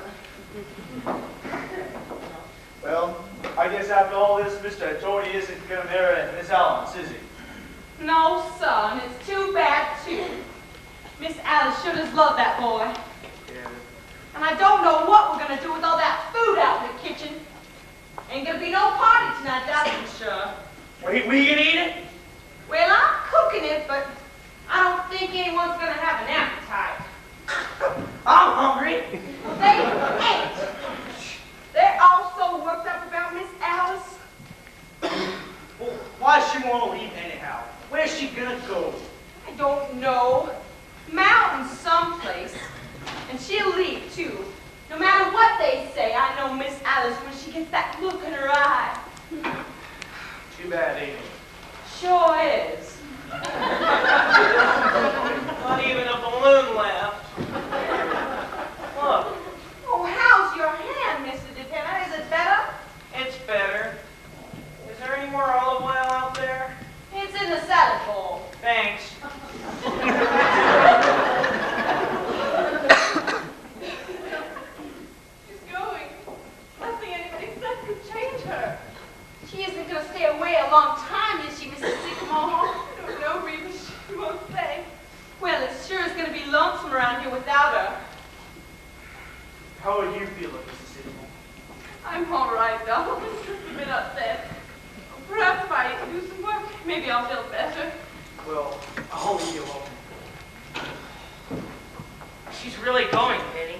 Well, I guess after all this, Mr. Geordie isn't going to marry Miss Alice, is he? No, son, it's too bad, too. Miss Alice sure does love that boy. Yeah. And I don't know what we're gonna do with all that food out in the kitchen. Ain't gonna be no party tonight, that's for sure. We gonna eat it? Well, I'm cooking it, but I don't think anyone's gonna have an appetite. I'm hungry. Well, they ain't. They're all so worked up about Miss Alice. Well, why she want to leave anyhow? Where's she gonna go? I don't know. Mountains someplace. And she'll leave, too. No matter what they say, I know Miss Alice when she gets that look in her eye. Too bad, ain't it? Sure is. Not even a balloon left. Look, Oh, how's your hand, Mr. Lieutenant? Is it better? it's better. Is there any more olive oil out there? It's in the salad bowl. Thanks. She's going. Nothing anybody said could change her. She isn't going to stay away a long time, is she, Mrs. Sycamore? I don't know, Reba. She won't say. Well, it sure is going to be lonesome around here without her. How are you feeling, Mrs. Sycamore? I'm all right, though. I'm just a bit upset. Perhaps if I do some work, maybe I'll feel better. Well, I'll leave you alone. She's really going, Penny.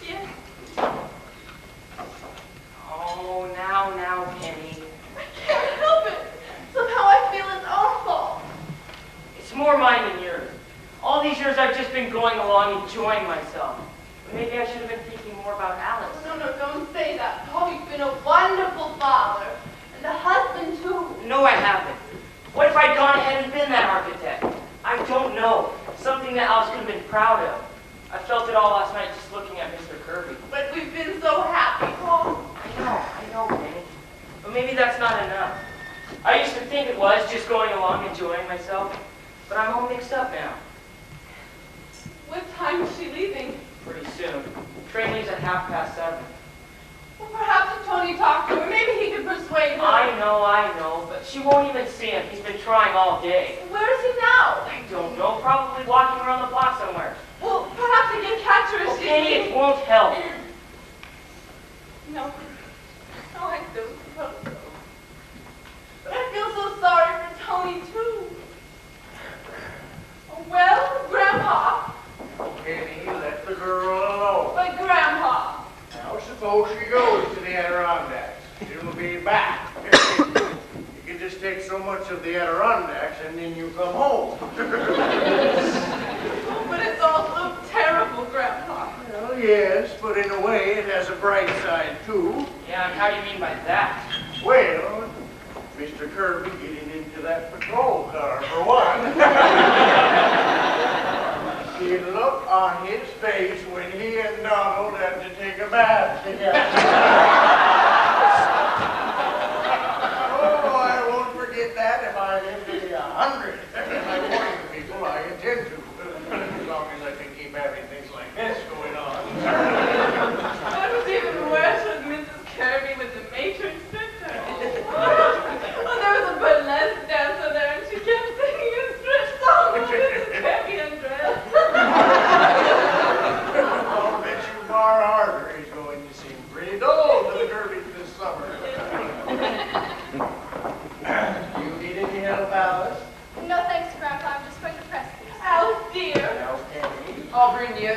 Yes. Oh, now, Penny. I can't help it. Somehow I feel it's awful. It's more mine than yours. All these years I've just been going along enjoying myself. Maybe I should have been thinking more about Alice. No, don't say that, Paul. You've been a wonderful father. And a husband, too. No, I haven't. What if I'd gone ahead and been that architect? I don't know. Something that Alice could have been proud of. I felt it all last night just looking at Mr. Kirby. But we've been so happy, Paul. I know, Penny. But maybe that's not enough. I used to think it was just going along enjoying myself. But I'm all mixed up now. What time is she leaving? Pretty soon. Train leaves at 7:30. Well, perhaps if Tony talked to her, maybe he could persuade her. I know, but she won't even see him. He's been trying all day. Where is he now? I don't know, probably walking around the block somewhere. Well, perhaps I can catch her if Penny, it won't help. No. No, I don't suppose so. But I feel so sorry for Tony, too. Oh, well, Grandpa. Penny, let the girl alone. But Grandpa. Now suppose she goes to the Adirondacks. She'll be back. You can just take so much of the Adirondacks and then you come home. Oh, but it's all so terrible, Grandpa. Well, yes, but in a way it has a bright side too. Yeah, and how do you mean by that? Well, Mr. Kirby getting into that patrol car for one. The look on his face when he and Donald had to take a bath together. Oh, I won't forget that if I live to be 100. I warn the people I intend to, as long as I can keep having things like this going on. What was even worse was Mrs. Kirby with the matron sister. Oh, there was a burlesque dancer there, and she kept singing a strip song with Mrs. Kirby undressed. I'll bet you Bar Harbor is going to seem pretty dull to the Kirbys this summer. You need any help, Alice? No thanks, Grandpa. I'm just going to press these. Alice, dear. Okay. I'll bring you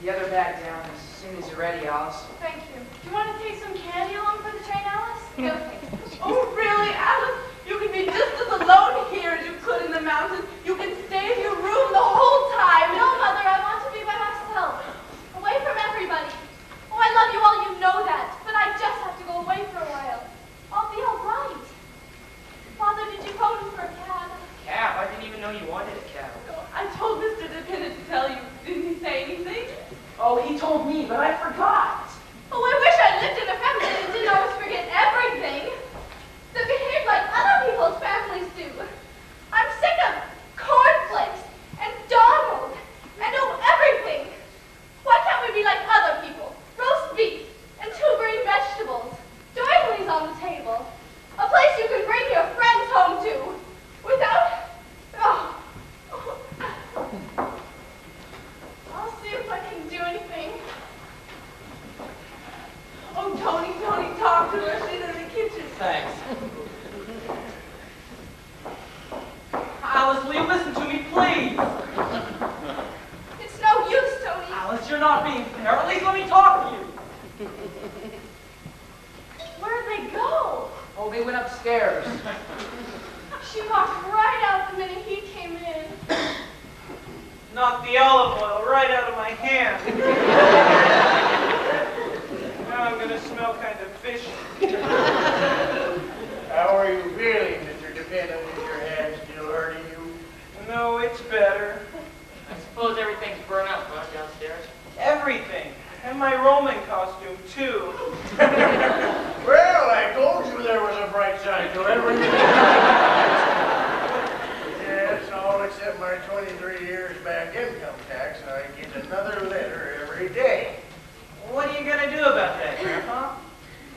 the other bag down as soon as you're ready, Alice. Thank you. Do you want to take some candy along for the train, Alice? No, thanks. Oh, really, Alice? You can be just as alone here as you could in the mountains. You can stay in your room the whole time. No, Mother, I want to be by myself. Away from everybody. Oh, I love you all, you know that. But I just have to go away for a while. I'll be all right. Father, did you phone for a cab? Cab? I didn't even know you wanted a cab. Oh, I told Mr. DePinna to tell you. Didn't he say anything? Oh, he told me, but I forgot. Oh, I wish I lived in a family that didn't always forget everything. That behaved like other people's families do. I'm sick of cornflakes and Donald and everything. Why can't we be like other people? Roast beef and 2 green vegetables. Doilies on the table. A place you can bring your friends home to. Without... Oh. I'll see if I can do anything. Oh, Tony, talk to her. She's in the kitchen. Thanks. Alice, will you listen to me, please? It's no use, Tony. Alice, you're not being fair. At least let me talk to you. Where'd they go? Oh, they went upstairs. She walked right out the minute he came in. Knocked the olive oil right out of my hand. Now I'm gonna smell kind of fishy. How are you feeling, Mr. DePinna? Is your hand still hurting you? No, it's better. I suppose everything's burnt up, huh, downstairs? Everything. And my Roman costume, too. Well, I told you there was a bright side to everything. Yes, all except my 23 years back income tax. I get another letter every day. What are you gonna do about that, Grandpa?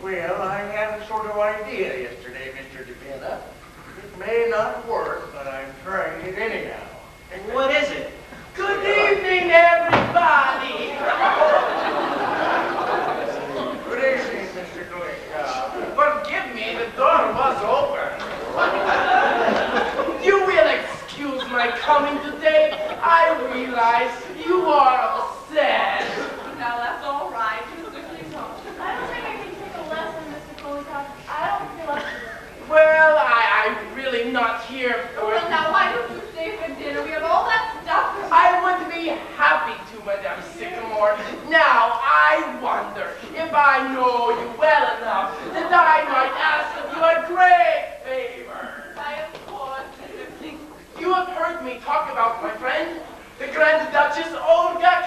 Well, I had a sort of idea yesterday, Mr. DePinna. It may not work, but I'm trying it anyhow. What is it? Good evening, everybody. Good evening, Mr. Glick. Forgive me, the door was open. You will excuse my coming today. I realize you are all sad. Now, that's all right, Mr. Clinton. I don't think I can take a lesson, Mr. Coleycock. I don't feel up to it. Well, I'm really not here for Well, it. now, why don't you stay for dinner? We have all that stuff. I would be happy to, Madame Sycamore. Now, I wonder if I know you well enough that I might ask of you a great favor. Why, of course. You have heard me talk about my friend, the Grand Duchess Olga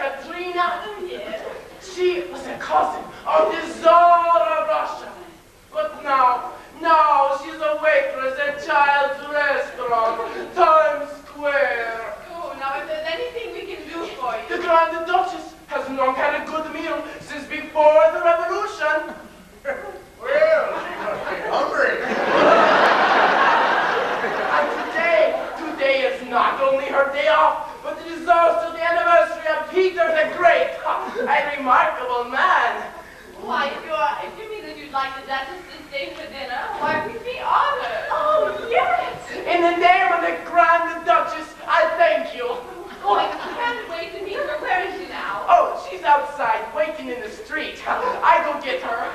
to stay for dinner. Why, we'd be honored. Oh, yes! In the name of the Grand Duchess, I thank you. Oh, I can't wait to meet her. Where is she now? Oh, she's outside, waiting in the street. I go get her.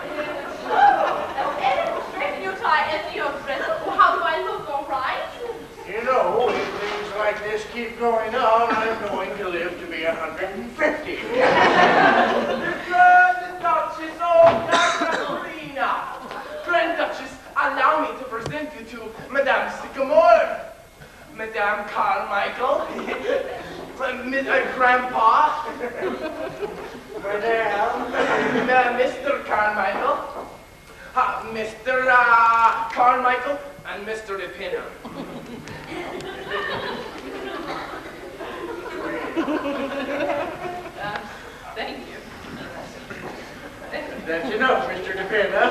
Straighten your tie and your dress. How do I look, all right? You know, if things like this keep going on, I'm going to live to be 150. The Grand Duchess of Catarina. Grand Duchess, allow me to present you to Madame Sycamore, Madame Carmichael, Grandpa, Madame, Mr. Carmichael, Mr. Carmichael, and Mr. DePina. Thank you. that's enough, Mr. DePina.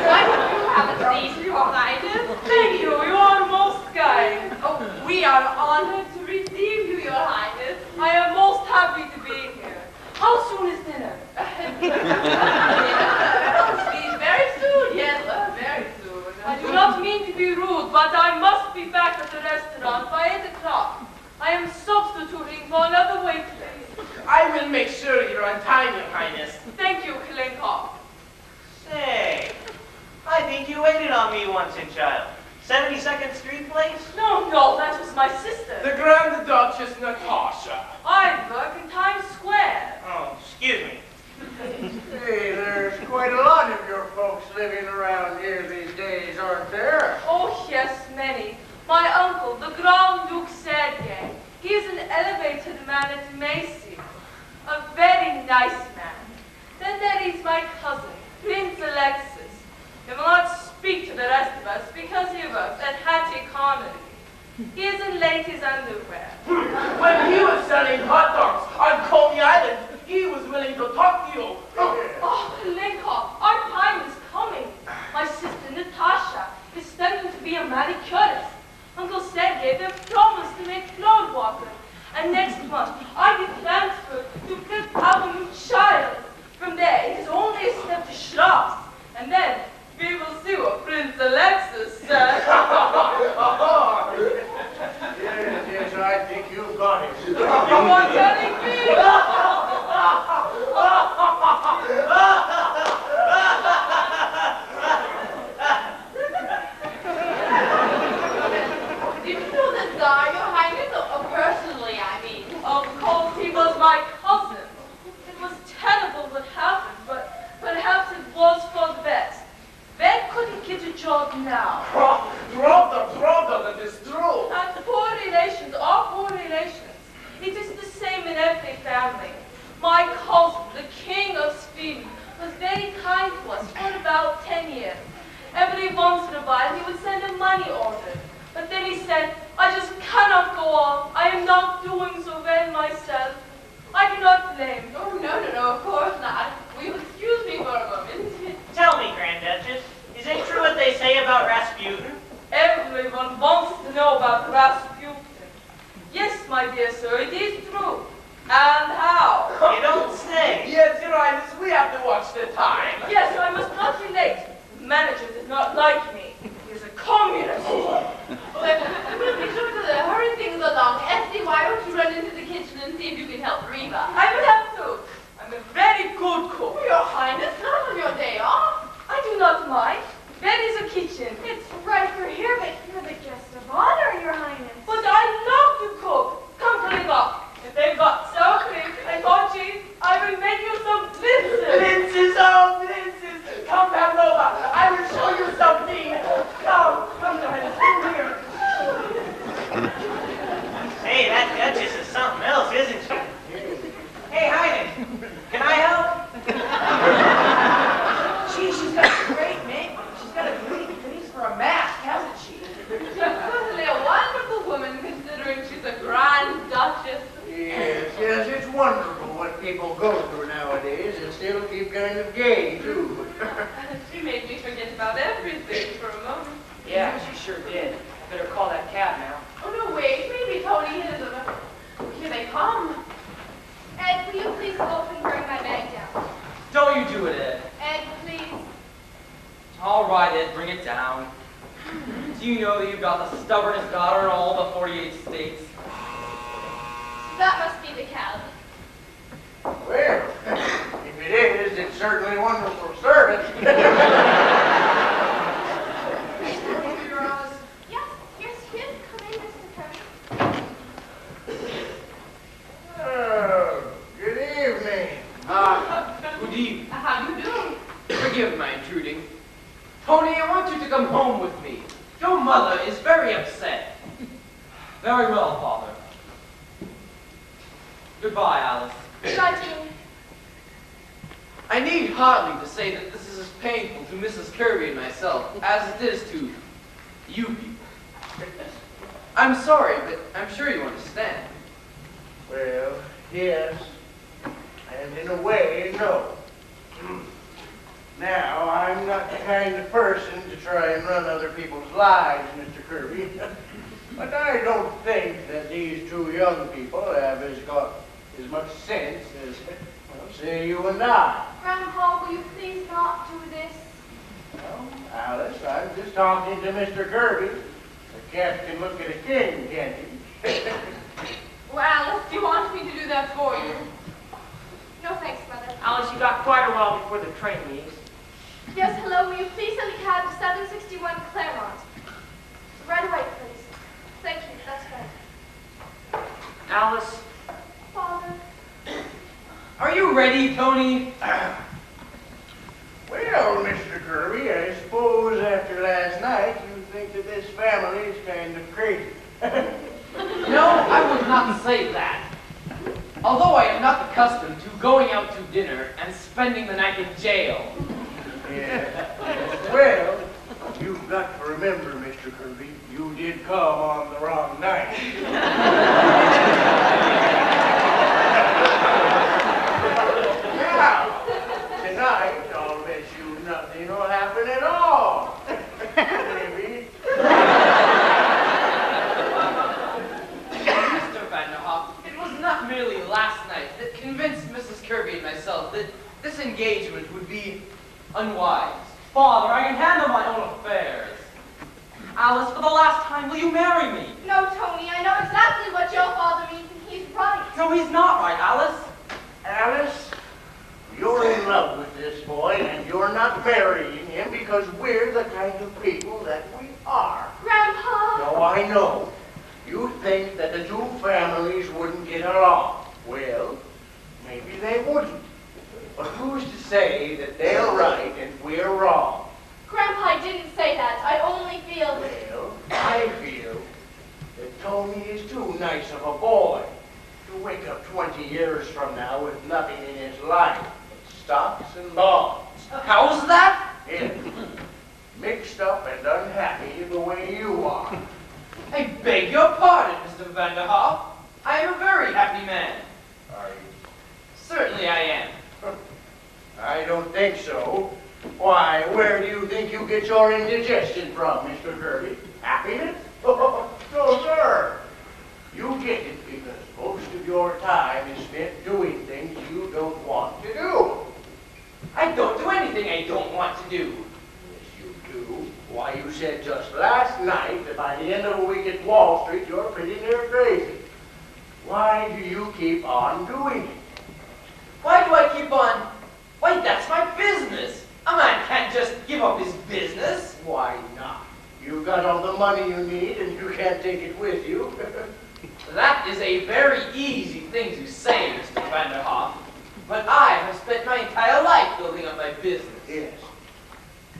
Why don't you have a seat, Your Highness? Thank you, you are most kind. Oh, we are honored to receive you, Your Highness. I am most happy to be here. How soon is dinner? Very soon, yes, very soon. I do not mean to be rude, but I must be back at the restaurant by 8 o'clock. I am substituting for another waitress. I will make sure you're on time, Your Highness. Thank you, Kalenko. Say, I think you waited on me once in child. 72nd Street place? No, that was my sister. The Grand Duchess Natasha. I work in Times Square. Oh, excuse me. Hey, there's quite a lot of your folks living around here these days, aren't there? Oh, yes, many. My uncle, the Grand Duke Sergei, he is an elevated man at Macy. A very nice man. Then there is my cousin, Prince Alexis. He will not speak to the rest of us because he works at Hattie Comedy. He is in ladies' underwear. When he was selling hot dogs on Coney Island, he was willing to talk to you. Oh, Kalenko, our time is coming. My sister Natasha is studying to be a manicurist. Uncle Sergei, they promised to make floor walker. And next month, I get transferred to Fifth Avenue Child. From there, it is only a step to Schloss. And then, we will see what Prince Alexis says. Yes, I think you've got it. You are telling me? Did you know the Tsar, Your Highness? Personally, I mean. Of course, he was my cousin. It was terrible what happened, but perhaps it was for the best. Ben couldn't get a job now. Brother, that is true. And poor relations are poor relations. It is the same in every family. My cousin, the king of Sweden, was very kind to us for about 10 years. Every once in a while, he would send a money order. But then he said, I just cannot go on. I am not doing so well myself. I do not blame you. Oh, no, of course not. Will you excuse me for a moment? Tell me, Grand Duchess, is it true what they say about Rasputin? Everyone wants to know about Rasputin. Yes, my dear sir, it is true. And how? You don't say. Yes, Your Highness, we have to watch the time. Yes, I must not be late. The manager does not like me. He is a communist. We'll be sure to hurry things along. Esty, why don't you run into the kitchen and see if you can help Reba? I will have to. I'm a very good cook. Your Highness, not on your day off. I do not mind. There is a kitchen. It's right for here, but you're the guest of honor, Your Highness. But I love to cook. Come, Kalinga. If they've got sour cream and hot cheese, I will make you some blintzes. Blintzes. Come, Pavlova. I will show you something. Come, Your Highness, come here. Hey, that Duchess is something else, isn't she? All right, Ed, bring it down. Do you know that you've got the stubbornest daughter in all the 48 states? That must be the cab. Well, if it is, it's certainly wonderful service. Yes, come in, Mr. Kirby. Oh, good evening. Good evening. How do you do? Forgive my intruding. Tony, I want you to come home with me. Your mother is very upset. Very well, Father. Goodbye, Alice. Goodbye, Jean. I need hardly to say that this is as painful to Mrs. Kirby and myself as it is to you people. I'm sorry, but I'm sure you understand. Well, yes, and in a way, no. Now, I'm not the kind of person to try and run other people's lives, Mr. Kirby. But I don't think that these two young people have got as much sense as, well, say, you and I. Grandpa, will you please not do this? Well, Alice, I'm just talking to Mr. Kirby. A cat can look at a king, can't he? Well, Alice, do you want me to do that for you? No thanks, Mother. Alice, you got quite a while before the train leaves. Yes, hello, will you please send a cab to 761 Claremont? Right away, please. Thank you, that's right. Alice, Father. Are you ready, Tony? Well, Mr. Kirby, I suppose after last night you think that this family is kind of crazy. No, I would not say that. Although I am not accustomed to going out to dinner and spending the night in jail. Yeah. Well, you've got to remember, Mr. Kirby, you did come on the wrong night. Now, tonight, I'll bet you nothing will happen at all. Maybe. Mr. Vanderhoff, it was not merely last night that convinced Mrs. Kirby and myself that this engagement would be unwise. Father, I can handle my own affairs. Alice, for the last time, will you marry me? No, Tony, I know exactly what your father means, and he's right. No, he's not right, Alice. Alice, you're in love with this boy, and you're not marrying him because we're the kind of people that we are. Grandpa! No, I know. You think that the two families wouldn't get along. Well, maybe they wouldn't. But who's to say that they're right and we're wrong? Grandpa, I didn't say that. I only feel that... Well, I feel that Tony is too nice of a boy to wake up 20 years from now with nothing in his life but stocks and bonds. How's that? Yeah. Mixed up and unhappy the way you are. I beg your pardon, Mr. Vanderhoff. I am a very happy man. Are you? Certainly I am. I don't think so. Why, where do you think you get your indigestion from, Mr. Kirby? Happiness? No, sir. You get it because most of your time is spent doing things you don't want to do. I don't do anything I don't want to do. Yes, you do. Why, you said just last night that by the end of the week at Wall Street, you're pretty near crazy. Why do you keep on doing it? Why do I keep on? Why, that's my business. A man can't just give up his business. Why not? You've got all the money you need and you can't take it with you. That is a very easy thing to say, Mr. Vanderhoff. But I have spent my entire life building up my business. Yes.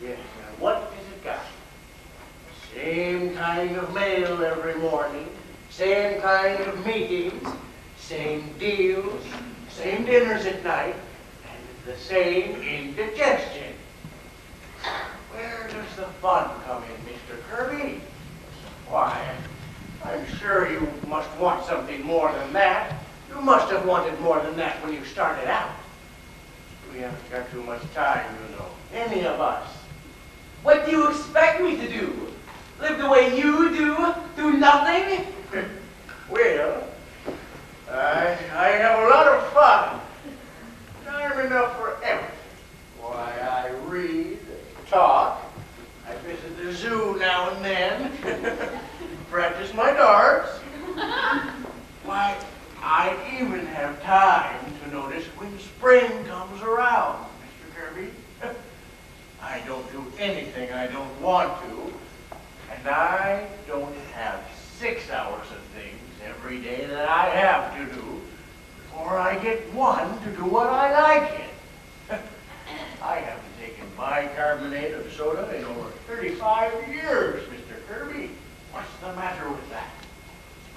Yes. Now, what has it got? Same kind of mail every morning, same kind of meetings, same deals, same dinners at night, and the same indigestion. Where does the fun come in, Mr. Kirby? Why, I'm sure you must want something more than that. You must have wanted more than that when you started out. We haven't got too much time, you know. Any of us. What do you expect me to do? Live the way you do? Do nothing? Well, I have a lot of fun. Time enough for everything. Why, I read, talk, Practice my darts. Why, I even have time to notice when spring comes around, Mr. Kirby. I don't do anything I don't want to, and I don't have 6 hours of things every day that I have to do before I get one to do what I like in. I haven't taken bicarbonate of soda in over 35 years, Mr. Kirby. What's the matter with that?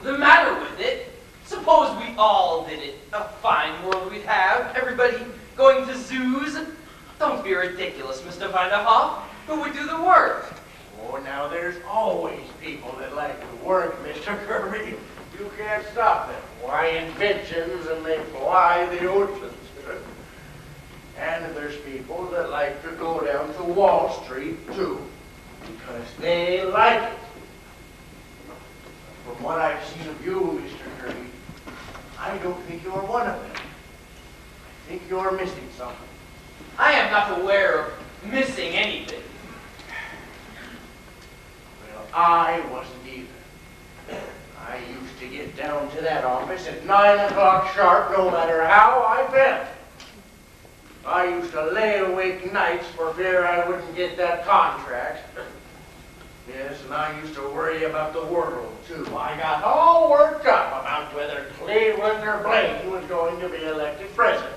The matter with it? Suppose we all did it. A fine world we'd have. Everybody going to zoos. Don't be ridiculous, Mr. Vanderhoff. Who would do the work? Oh, now there's always people that like to work, Mr. Kirby. You can't stop them. Why, inventions, and they fly the oceans. And there's people that like to go down to Wall Street, too, because they like it. From what I've seen of you, Mr. Kirby, I don't think you're one of them. I think you're missing something. I am not aware of missing anything. Well, I wasn't either. I used to get down to that office at 9 o'clock sharp, no matter how I felt. I used to lay awake nights for fear I wouldn't get that contract. Yes, and I used to worry about the world, too. I got all worked up about whether Cleveland or Blaine was going to be elected president.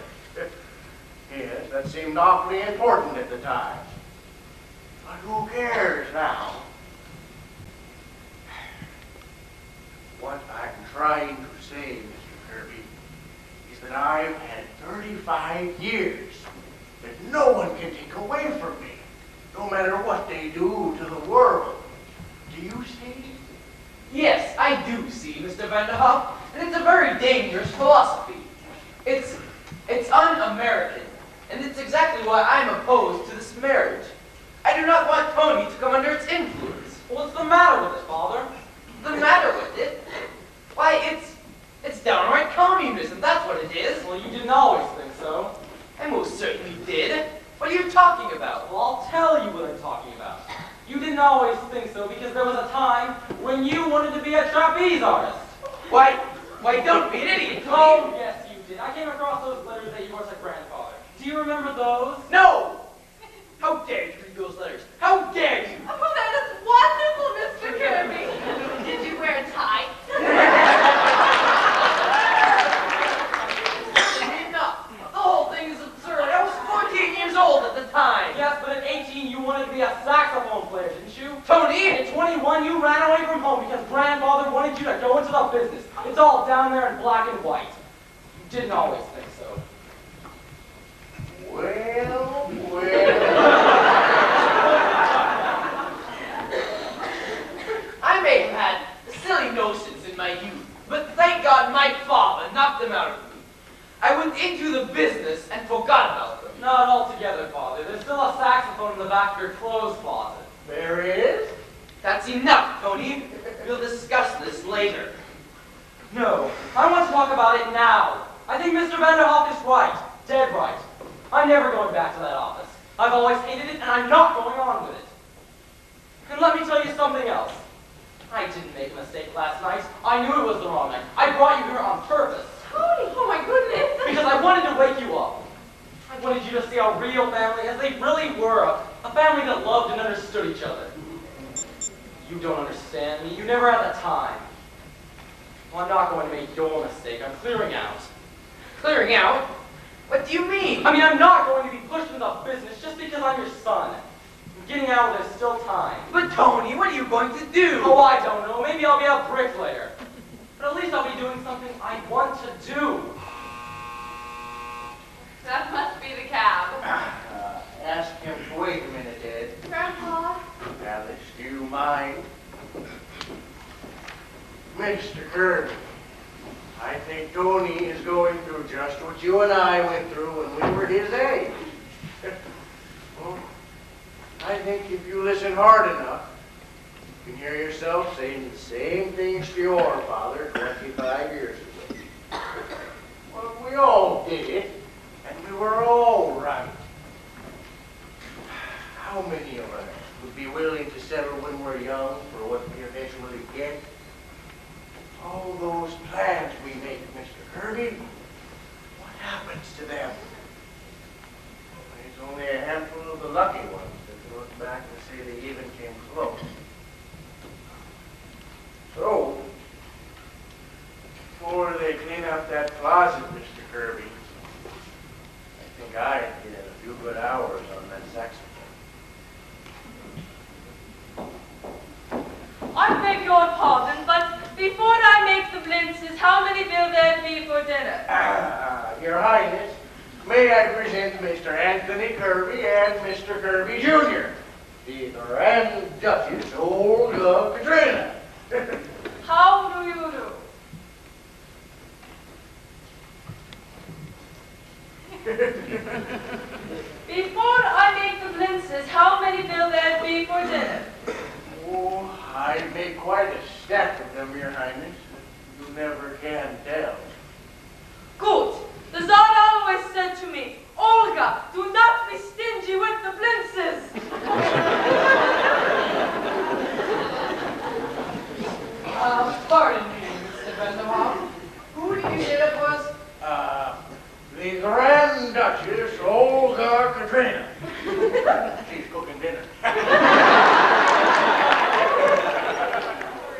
Yes, that seemed awfully important at the time. But who cares now? What I'm trying to say, Mr. Kirby, is that I've had 35 years that no one can take away from me, no matter what they do to the world. Do you see? Yes, I do see, Mr. Vanderhoff, and it's a very dangerous philosophy. It's un-American, and it's exactly why I'm opposed to this marriage. I do not want Tony to come under its influence. What's the matter with it, Father? The matter with it? Why, it's downright communism, that's what it is. Well, you didn't always think so. I most certainly did. What are you talking about? Well, I'll tell you what I'm talking about. You didn't always think so because there was a time when you wanted to be a trapeze artist. Why, don't be an idiot, Tony. Oh, yes, you did. I came across those letters that you wrote to grandfather. Do you remember those? No! How dare you read those letters? How dare you? Oh, that is wonderful, Mr. Kirby. Did you wear a tie? Enough. The whole thing is absurd. I was 14 years old at the time. Yes, but at 18 you wanted to be a saxophone player, didn't you? Tony! At 21 you ran away from home because grandfather wanted you to go into the business. It's all down there in black and white. You didn't always think so. Well. I may have had silly notions in my youth, but thank God my father knocked them out of me. I went into the business and forgot about them. Not altogether, Father. There's still a saxophone in the back of your clothes closet. There is? That's enough, Tony. We'll discuss this later. No, I want to talk about it now. I think Mr. Vanderhoff is right. Dead right. I'm never going back to that office. I've always hated it, and I'm not going on with it. And let me tell you something else. I didn't make a mistake last night. I knew it was the wrong night. I brought you here on purpose. Tony, oh my goodness. Because I wanted to wake you up. I wanted you to see a real family as they really were. A family that loved and understood each other. You don't understand me. You never had the time. Well, I'm not going to make your mistake. I'm clearing out. Clearing out? What do you mean? I mean, I'm not going to be pushed into business just because I'm your son. Getting out there's still time. But Tony, what are you going to do? Oh, I don't know. Maybe I'll be a bricklayer. But at least I'll be doing something I want to do. That must be the cab. Ask him to wait a minute, Ed. Grandpa? Alice, do you mind? Mr. Kirby, I think Tony is going through just what you and I went through when we were his age. Well, I think if you listen hard enough, you can hear yourself saying the same things to your father 25 years ago. Well, we all did it, and we were all right. how many of us would be willing to settle when we're young for what we eventually get? All those plans we make, Mr. Kirby, what happens to them? There's only a handful of the lucky ones that can look back and say they even came close. So, before they clean up that closet, Mr. Kirby, I think I'd get a few good hours on that saxophone. I beg your pardon, but before I make the blintzes, how many will there be for dinner? Your Highness, may I present Mr. Anthony Kirby and Mr. Kirby Jr., the Grand Duchess Olga Katrina. How do you do? Before I make the blintzes, how many will there be for dinner? Oh, I make quite a stack of them, Your Highness. You never can tell. Good. The Tsar always said to me, Olga, do not be stingy with the blintzes. Pardon me, Mr. Vanderhoff. Who did you say that was? The Grand Duchess Olga Katrina. She's cooking dinner.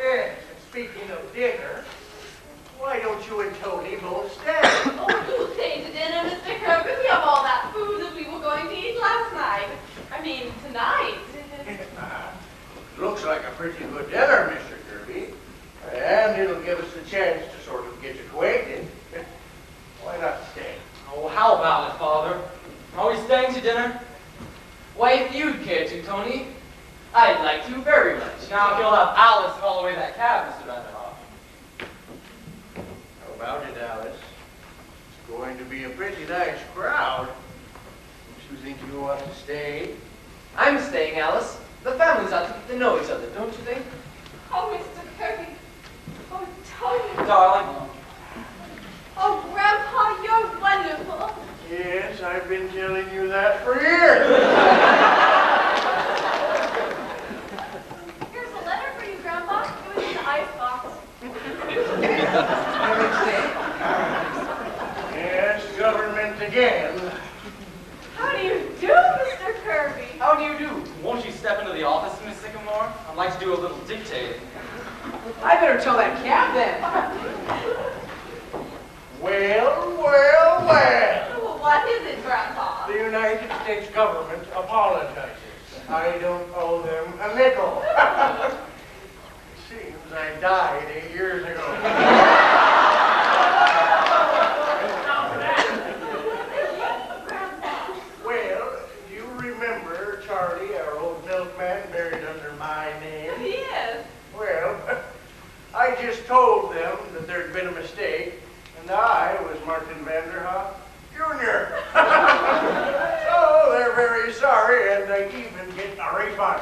Yes, speaking of dinner, why don't you and Tony both stay? Oh, you stay to dinner, Mr. Kirby. We have all that food that we were going to eat last night. I mean, tonight. Looks like a pretty good dinner, Mr. Kirby. And it'll give us a chance to sort of get acquainted. Why not stay? Oh, how about it, Father? Are we staying to dinner? Why, if you'd care to, Tony, I'd like to very much. Now, if you'll have Alice haul away that cab, Mr. Vanderhoff. How about it, Alice? It's going to be a pretty nice crowd. Don't you think you want to stay? I'm staying, Alice. The families ought to get to know each other, don't you think? Oh, Mr. Kirby. Oh, Tony. Darling. Oh, Grandpa, you're wonderful. Yes, I've been telling you that for years. Here's a letter for you, Grandpa. It was in the icebox. Yes, government again. How do you do, Mr. Kirby? How do you do? Won't you step into the office, Miss Sycamore? I'd like to do a little dictating. I better tell that cab then. Well, well, well. Well, what is it, Grandpa? The United States government apologizes. I don't owe them a nickel. Seems I died 8 years ago. Well, do you remember Charlie, our old milkman, buried under my name? Yes. Well, I just told them that there'd been a mistake, and I was Martin Vanderhoff Jr. So they're very sorry, and they even get a refund.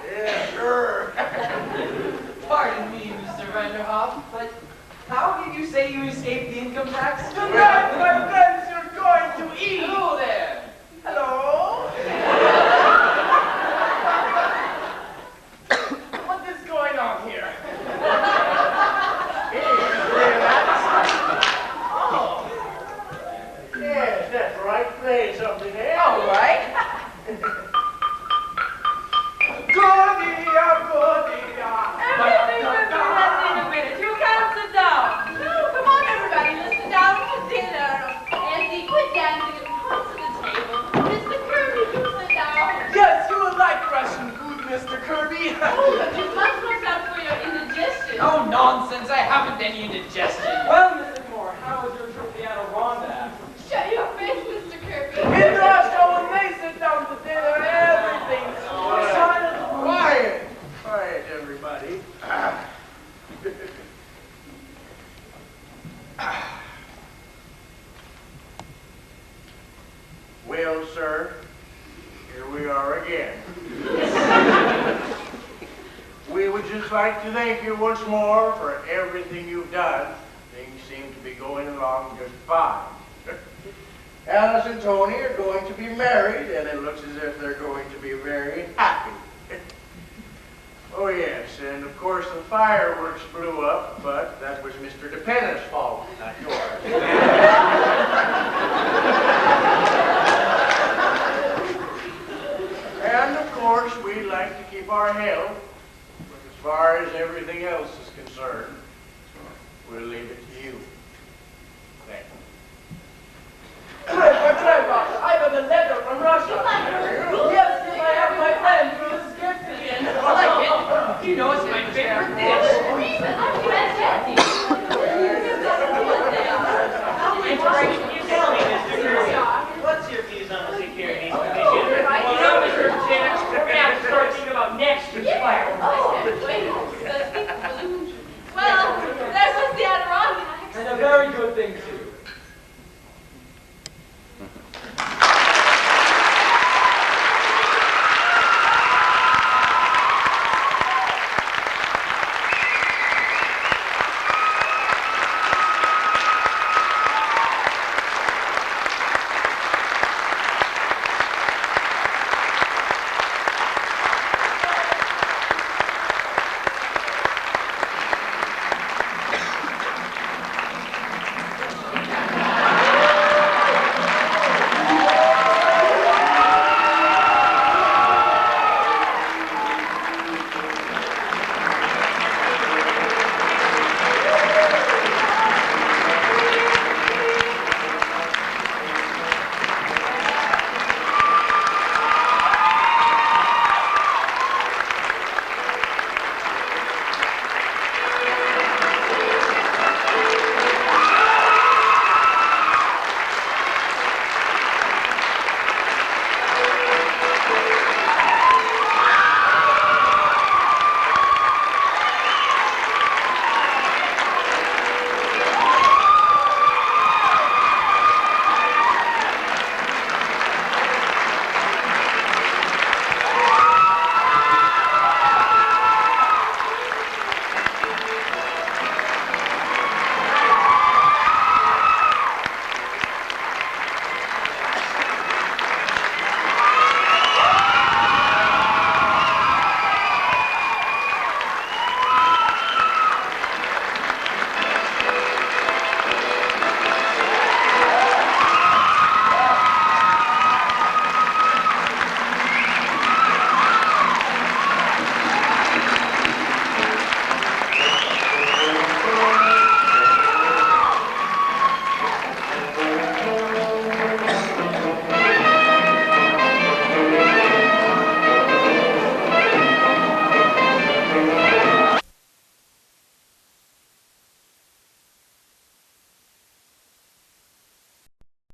Yeah, sure. Pardon me, Mr. Vanderhoff, but how did you say you escaped the income tax? Tonight, my friends, you're going to eat. Hello there. Hello? What is going on here? Oh. Yes, that's right. Play something else. All right. Goodie-a, goodie-a. Everything will be ready in a minute. You can't sit down. No, come on, everybody. Let's sit down to dinner. Andy, quit dancing and come to the table. Mr. Kirby, you sit down. Yes, you would like Russian food, Mr. Kirby. Oh, but you must watch out for your indigestion. Oh, nonsense. I haven't any indigestion. Well, Miss Sycamore, how was your trip to the Adirondack? Shut your face, Mr. Kirby. In Russia, when they sit down to dinner, everything's silent. Quiet. Quiet, everybody. Well, sir, here we are again. We would just like to thank you once more for everything you've done. Things seem to be going along just fine. Alice and Tony are going to be married, and it looks as if they're going to be very happy. Oh, yes, and of course the fireworks blew up, but that was Mr. DePenna's fault, not yours. And of course, we like to keep our health, but as far as everything else is concerned, we'll leave it to you. Thank you. I got a letter from Russia. Yes, I have my friend Bruce's gift again. I like it. You know it's my favorite dish. You tell me, Mr. Kirby, what's your views on the security division? You know, Mr. Lieutenant, we're going to have to start thinking about next year's fireworks. Well, there was the Adirondacks. And a very good thing, too.